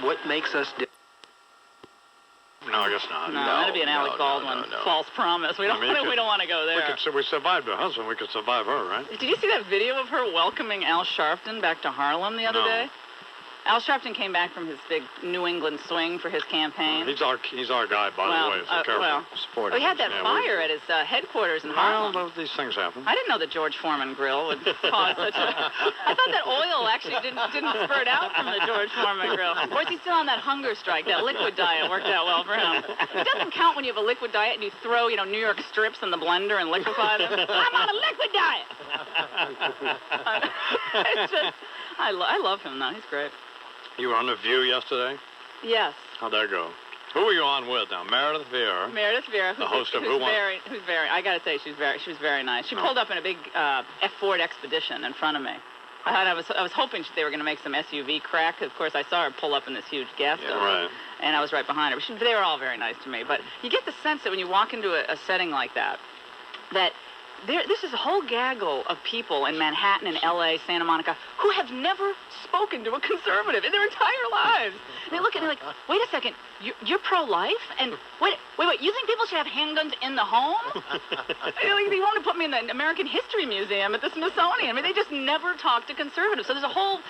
What makes us
No, I guess not.
No, that'd be an Alec Baldwin false promise. We don't, we don't want to go there.
We survived her husband. We could survive her, right?
Did you see that video of her welcoming Al Sharpton back to Harlem the other day? Al Sharpton came back from his big New England swing for his campaign.
He's our guy, by the way, so careful.
He had that fire at his headquarters in Harlem.
Well, these things happen.
I didn't know the George Foreman grill would cause such a... I thought that oil actually didn't spurt out from the George Foreman grill. Or is he still on that hunger strike? That liquid diet worked out well for him. It doesn't count when you have a liquid diet and you throw, New York strips in the blender and liquefy them. I'm on a liquid diet! It's just... I love him, though. He's great.
You were on The View yesterday?
Yes.
How'd that go? Who were you on with now? Meredith Vieira.
Meredith Vieira,
the host of Who Wants...
Who's very, I gotta say, she was very nice. She pulled up in a big F-Ford Expedition in front of me. I was hoping they were going to make some SUV crack. Of course, I saw her pull up in this huge gas station.
Right.
And I was right behind her. They were all very nice to me. But you get the sense that when you walk into a setting like that this is a whole gaggle of people in Manhattan and L.A., Santa Monica, who have never spoken to a conservative in their entire lives. And they look at me like, wait a second, you're pro-life? And wait, you think people should have handguns in the home? They want to put me in the American History Museum at the Smithsonian. I mean, they just never talk to conservatives. So there's a whole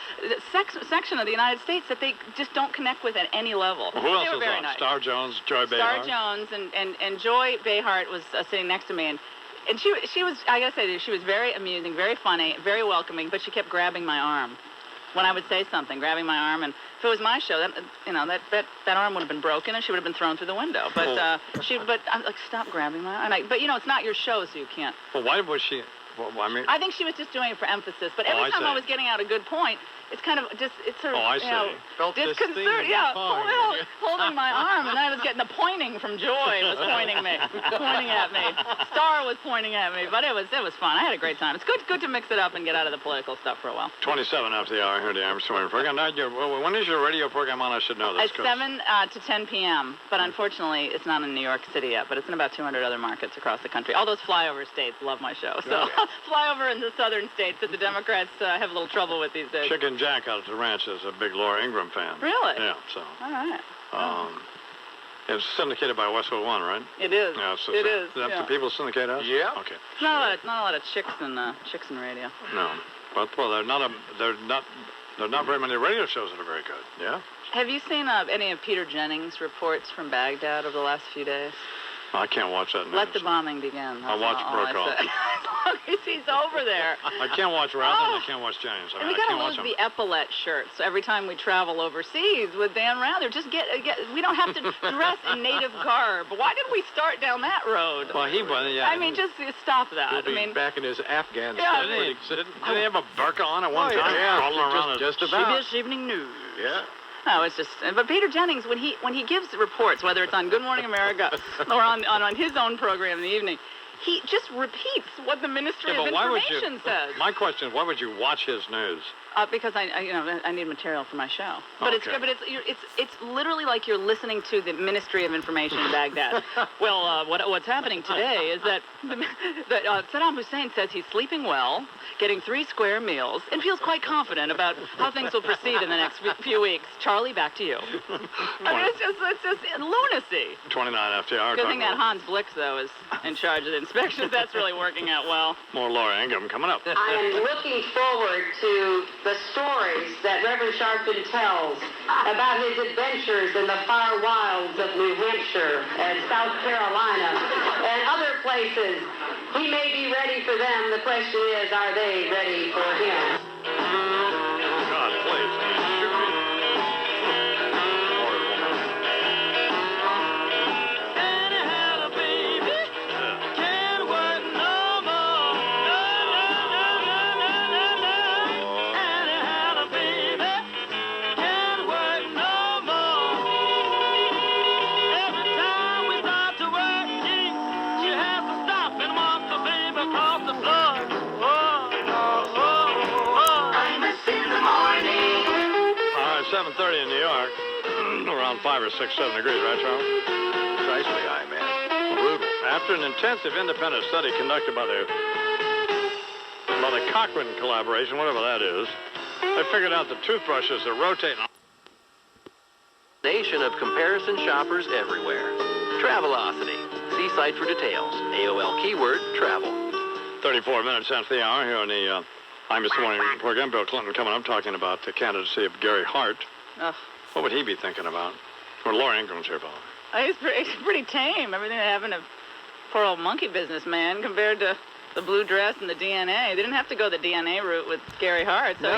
section of the United States that they just don't connect with at any level.
Well, who else
they were
was
very
on?
nice.
Star Jones, Joy Behar?
Star Jones and Joy Behar was sitting next to me, and she was, I gotta say, she was very amusing, very funny, very welcoming, but she kept grabbing my arm when I would say something, grabbing my arm. And if it was my show, that arm would have been broken and she would have been thrown through the window. But I'm like, stop grabbing my arm. But it's not your show, so you can't.
Well, why was she? Well, I
think she was just doing it for emphasis. But every time I was getting out a good point, it's kind of just, it's sort of, disconcerting. Yeah, holding my arm, and I was getting the pointing from Joy was pointing at me. Star was pointing at me, but it was fun. I had a great time. It's good to mix it up and get out of the political stuff for a while.
27 after the hour here, the Arm Swimming program. Now, when is your radio program on? I should know this.
It's 7 to 10 p.m., but unfortunately, it's not in New York City yet, but it's in about 200 other markets across the country. All those flyover states love my show, so flyover in the southern states that the Democrats have a little trouble with these days.
Chicken Jack out at the ranch is a big Laura Ingraham fan.
Really?
Yeah, so.
All right.
It's syndicated by Westwood One, right?
It is.
Yeah, so
it is.
Do people syndicate us?
Yeah.
Okay.
Not a lot of chicks in radio.
No, but they're not very many radio shows that are very good. Yeah.
Have you seen any of Peter Jennings' reports from Baghdad over the last few days?
I can't watch that.
Let the bombing begin.
I'll watch Brokaw.
He's over there.
I can't watch Rather and I can't watch Jennings.
And we got to lose the epaulette shirts every time we travel overseas with Dan Rather. Just get we don't have to dress in native garb. Why did we start down that road?
Well, yeah.
I mean, just stop that.
He'll be back in his Afghan
Did he have a burqa on at one time?
Yeah, just about.
CBS Evening News.
Yeah.
No, it's just. But Peter Jennings, when he gives reports, whether it's on Good Morning America or on his own program in the evening, he just repeats what the Ministry of Information says.
My question is, why would you watch his news?
Because I need material for my show. But it's literally like you're listening to the Ministry of Information in Baghdad. Well, what's happening today is that Saddam Hussein says he's sleeping well, getting 3 square meals, and feels quite confident about how things will proceed in the next few weeks. Charlie, back to you. I mean, it's just lunacy.
29 after the hour.
Good thing that Hans Blix, though, is in charge of the inspections. That's really working out well.
More Laura Ingraham coming up.
I am looking forward to the stories that Reverend Sharpton tells about his adventures in the far wilds of New Hampshire and South Carolina and other places. He may be ready for them. The question is, are they ready for him?
God, please. 11:30 in New York. Around 5 or 6, 7 degrees, right, Charles?
Precisely, man. Brutal.
After an intensive independent study conducted by the Cochrane collaboration, whatever that is, they figured out that toothbrushes that rotate.
Nation of comparison shoppers everywhere. Travelocity. See site for details. AOL keyword travel.
34 minutes after the hour here on the I'm This Morning program. Bill Clinton coming up talking about the candidacy of Gary Hart.
Ugh.
What would he be thinking about? Or Laura Ingram's here, Paul.
He's pretty tame. Everything that happened to poor old monkey businessman compared to the blue dress and the DNA. They didn't have to go the DNA route with Gary Hart, so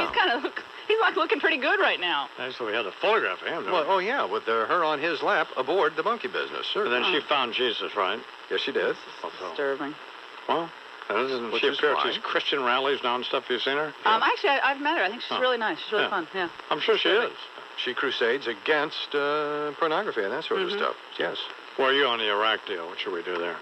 he's like looking pretty good right now.
Actually, we had a photograph of him.
Well, oh, yeah, with her on his lap aboard the monkey business. Sure.
And then she found Jesus, right?
Yes, she did.
Disturbing.
Well, doesn't she appear at these Christian rallies now and stuff? Have you seen her?
Actually, I've met her. I think she's really nice. She's really fun. Yeah.
I'm sure she is.
She crusades against pornography and that sort of stuff. Yes.
Where are you on the Iraq deal? What should we do there?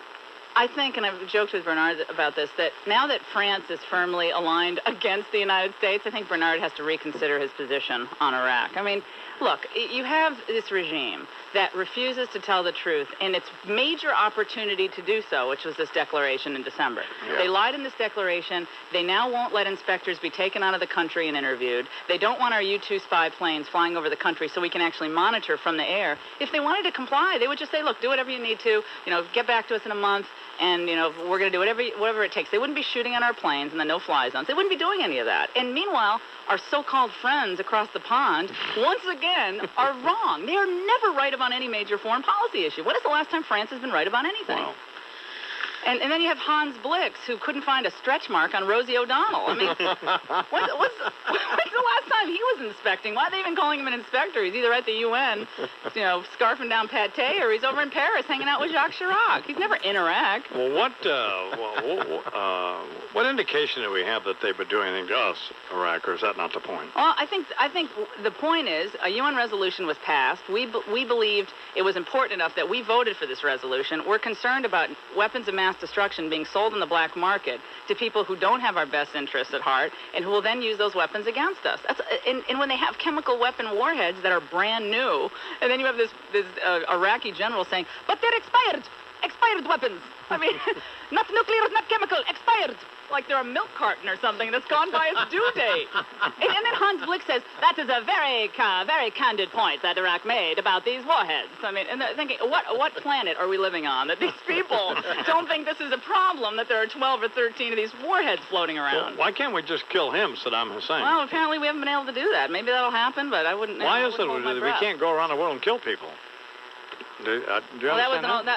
I think, and I've joked with Bernard about this, that now that France is firmly aligned against the United States, I think Bernard has to reconsider his position on Iraq. I mean, look, you have this regime that refuses to tell the truth in its major opportunity to do so, which was this declaration in December. Yeah. They lied in this declaration. They now won't let inspectors be taken out of the country and interviewed. They don't want our U-2 spy planes flying over the country so we can actually monitor from the air. If they wanted to comply, they would just say, look, do whatever you need to, get back to us in a month, and, we're going to do whatever it takes. They wouldn't be shooting on our planes in the no-fly zones. They wouldn't be doing any of that. And meanwhile, our so-called friends across the pond, once again, are wrong. They are never right about any major foreign policy issue. When is the last time France has been right about anything?
Wow.
And then you have Hans Blix, who couldn't find a stretch mark on Rosie O'Donnell. I mean, when's the last time he was inspecting? Why are they even calling him an inspector? He's either at the UN, scarfing down pâté, or he's over in Paris hanging out with Jacques Chirac. He's never in Iraq.
Well, what indication do we have that they would do anything to us, Iraq, or is that not the point?
Well, I think the point is a UN resolution was passed. We believed it was important enough that we voted for this resolution. We're concerned about weapons of mass destruction being sold in the black market to people who don't have our best interests at heart and who will then use those weapons against us. And when they have chemical weapon warheads that are brand new, and then you have this Iraqi general saying, but they're expired weapons. I mean, not nuclear, not chemical, expired. Like they're a milk carton or something that's gone by its due date. And then Hans Blix says, that is a very candid point that Iraq made about these warheads. I mean, and they're thinking, what planet are we living on that these people don't think this is a problem, that there are 12 or 13 of these warheads floating around?
Well, why can't we just kill him, Saddam Hussein?
Well, apparently we haven't been able to do that. Maybe that'll happen, but I wouldn't.
Why is it we can't go around the world and kill people? Do you understand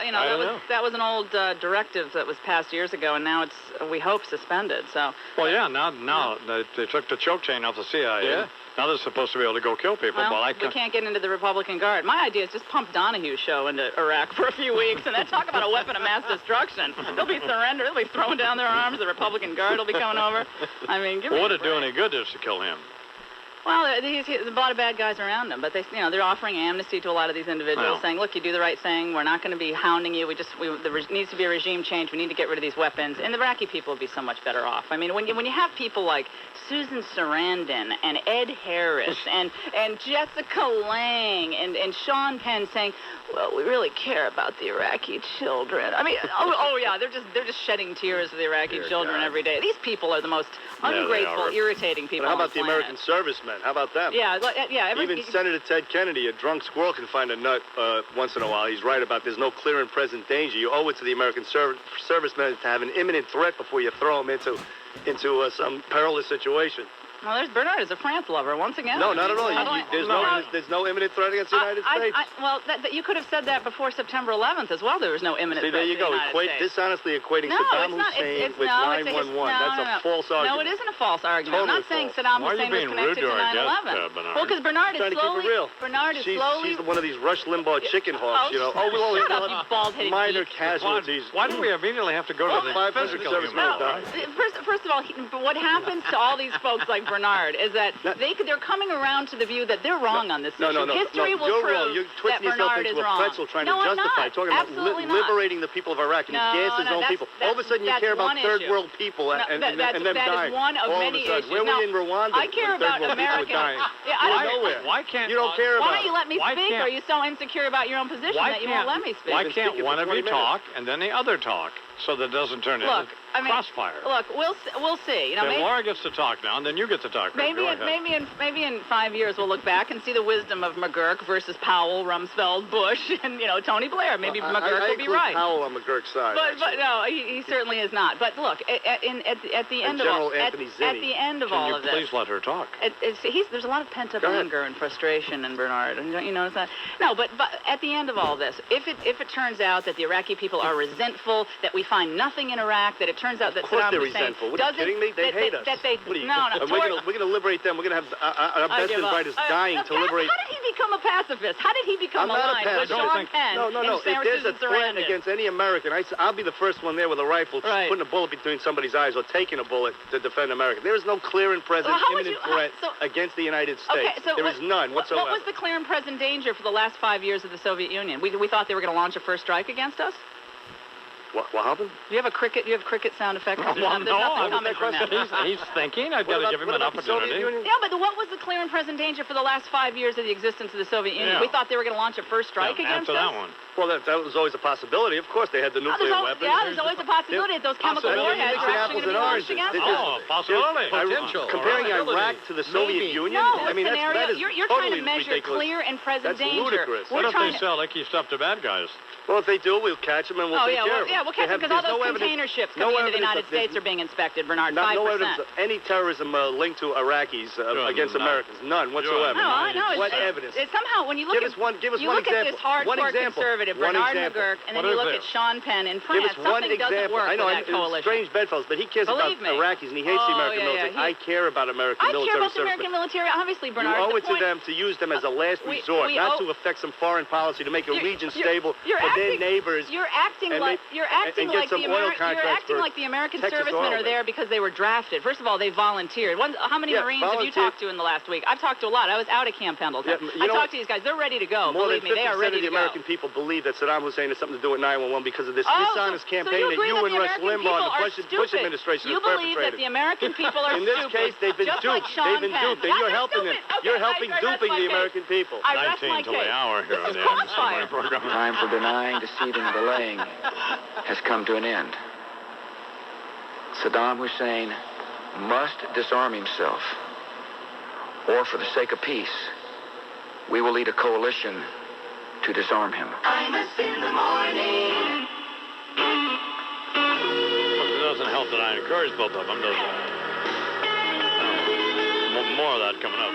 that was an old directive that was passed years ago, and now it's, we hope, suspended. So.
Well, yeah. Now they took the choke chain off the CIA. Yeah. Now they're supposed to be able to go kill people.
Well, we can't get into the Republican Guard. My idea is just pump Donahue's show into Iraq for a few weeks, and then talk about a weapon of mass destruction. They'll be surrendered. They'll be throwing down their arms. The Republican Guard will be coming over. I mean,
would it do any good just to kill him?
Well, there's a lot of bad guys around him, but they're offering amnesty to a lot of these individuals, saying, "Look, you do the right thing. We're not going to be hounding you. There needs to be a regime change. We need to get rid of these weapons." And the Iraqi people would be so much better off. I mean, when you have people like Susan Sarandon and Ed Harris and Jessica Lange and Sean Penn saying, "Well, we really care about the Iraqi children." I mean, yeah, they're just shedding tears for the Iraqi children every day. These people are the most ungrateful, irritating people.
But how about
the
American servicemen? How about them?
Yeah.
Even Senator Ted Kennedy, a drunk squirrel can find a nut once in a while. He's right about there's no clear and present danger. You owe it to the American servicemen to have an imminent threat before you throw them into some perilous situation.
Well, there's Bernard is a France lover once again.
No, not at all. There's no imminent threat against the United States.
Well, you could have said that before September 11th as well. There was no imminent threat.
See, there you go. Dishonestly equating Saddam Hussein with 9/11. That's a false argument.
No, it isn't a false argument. I'm not saying Saddam Hussein was connected to 9/11. Well, because Bernard is slowly.
She's one of these Rush Limbaugh chicken hawks,
Shut up, you bald-headed
minor
geek.
casualties.
Why do we immediately have to go to the
500 servicemen died?
First of all, what happens to all these folks like Bernard is that they're coming around to the view that they're wrong on this issue. History will prove
you're twisting yourself
Bernard
into
is
a
wrong.
pretzel trying
No,
to
I'm
justify
not.
talking about
Absolutely not.
liberating the people of Iraq, and
No,
he gas his
no,
own
that's-
people. All of a sudden, you
that's
care about
one
third
issue.
world people
No,
and
that
them
is
dying.
one of
all
many
of a sudden,
issues.
where were
Now,
you in Rwanda?
I care
when third
about
world people
American.
were dying?
Yeah, I
You're
don't.
nowhere.
Why can't
You don't care about
Why don't you let me
Why
speak?
can't-
Are you so insecure about your own position that you won't let me speak?
Why
been
can't
speaking
one
for
of you
20 minutes.
talk and then the other talk so that it doesn't turn
Look,
into
I mean,
crossfire?
Look, we'll see. You know,
Then
maybe,
Laura gets to talk now, and then you get to talk. Rick.
maybe,
Go
in,
ahead.
maybe in 5 years we'll look back and see the wisdom of McGurk versus Powell, Rumsfeld, Bush, and Tony Blair. Maybe McGurk will be right.
Powell on McGurk's side.
But no, he certainly is not. But look, at the end of all,
General Anthony
at
Zinni.
the end of
Can
all
you
of this,
please let her talk?
there's a lot of pent-up
Go ahead.
anger and frustration in Bernard. And don't you notice that? No, but at the end of all this, if it turns out that the Iraqi people are resentful, that we find nothing in Iraq, that it turns out that
Of course
Saddam
they're
Hussein
resentful. What are you
doesn't,
kidding me? They
that,
hate
that,
us.
that they
What are you,
no,
and we're going to liberate them. We're going to have our
I
best
give
and
up.
brightest dying to liberate.
How did he become a pacifist? How did he become
I'm not
aligned
a
with
pacifist.
Sean Penn
No.
and
If there's a
Susan
threat
Sarandon?
against any American, I'll be the first one there with a rifle,
Right.
putting a bullet between somebody's eyes or taking a bullet to defend America. There is no clear and present
Well, how would
imminent
you-
threat
so-
against the United States.
Okay, so
there is none whatsoever.
What was the clear and present danger for the last 5 years of the Soviet Union? We thought they were going to launch a first strike against us?
What happened?
Do you have cricket sound effects?
Well,
There's
no,
nothing coming from him.
he's thinking. I've got to give him an opportunity.
Yeah, but what was the clear and present danger for the last 5 years of the existence of the Soviet Union?
Yeah.
We thought they were going to launch a first strike against
Answer
us?
that one.
Well, that was always a possibility. Of course, they had the nuclear weapons.
Yeah, there's always a possibility that those chemical warheads are actually going to be launched against us.
Oh, possibility. Potential.
Comparing
Iraq
to the Soviet Union?
No,
I mean,
scenario,
that is
you're
totally
trying to measure
ridiculous.
clear and present
That's
danger.
ludicrous.
What
We're
if
trying
they
to...
sell icky stuff to bad guys?
Well, if they do, we'll catch them and we'll take care of them.
we'll catch them because all those container ships coming into the United States are being inspected, Bernard. 5%.
No evidence of any terrorism linked to Iraqis against Americans. None whatsoever.
No, I know.
What evidence?
It's somehow when you look
Give us one
at
example.
this hardcore conservative,
One
Bernard
example.
McGurk, and then
What
you
is
look
there?
at Sean Penn in
Give
France,
us one
something doesn't
example.
work
I know,
with that coalition.
strange bedfellows, but he cares
Believe
about
me.
Iraqis and he hates the American military. I care about American
I
military
care about the
servicemen.
American military, obviously, Bernard.
You owe
The
it to
point-
them to use them as a last resort,
we
not
owe-
to affect some foreign policy to make a region stable
You're
for their
acting-
neighbors.
You're acting
and
like
and get some oil contracts for
the American
Texas
servicemen
oil
are there because they were drafted. First of all, they volunteered. How many
Yeah,
Marines have you
volunteered.
talked to in the last week? I've talked to a lot. I was out at Camp Pendleton.
Yeah, you
I
know
talked to these guys. They're ready to go.
More
Believe
than
me, they are
50%
ready
of the
to go.
American people believe that Saddam Hussein has something to do with 9/11 because of this
Oh,
dishonest
so
campaign
you
that
agree
you
that
and
the
Rush
American
Limbaugh
people
and
are
the Bush
stupid.
administration
You
have
believe that
perpetrated.
the American people are
In this
stupid.
case, they've been
just
duped.
Like Sean
They've been
Penn.
duped, and
Yeah,
you're
they're
helping them.
stupid. Okay,
You're
I
helping
rest
duping
my
the
case.
American people.
I rest my
19 till the
case.
hour here on the
Crossfire.
Adams Morning Program.
Time for denying, deceiving, and delaying has come to an end. Saddam Hussein must disarm himself, or for the sake of peace, we will lead a coalition to disarm him.
Imus in the morning.
It doesn't help that I encourage both of them, does it? More of that coming up.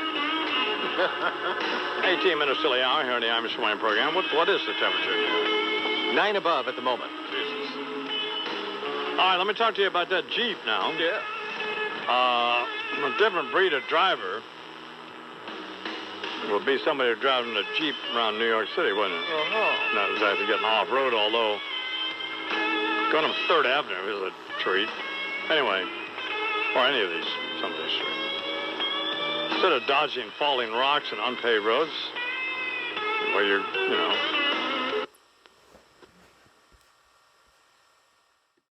18 minutes till the hour here on the Amish Morning Program. What is the temperature?
9 above at the moment.
Jesus. All right, let me talk to you about that Jeep now.
Yeah.
A different breed of driver will be somebody driving a Jeep around New York City, wouldn't it? Not exactly getting off-road, although going up 3rd Avenue is a treat. Anyway, or any of these, some of these streets. Instead of dodging falling rocks and unpaved roads, where you're,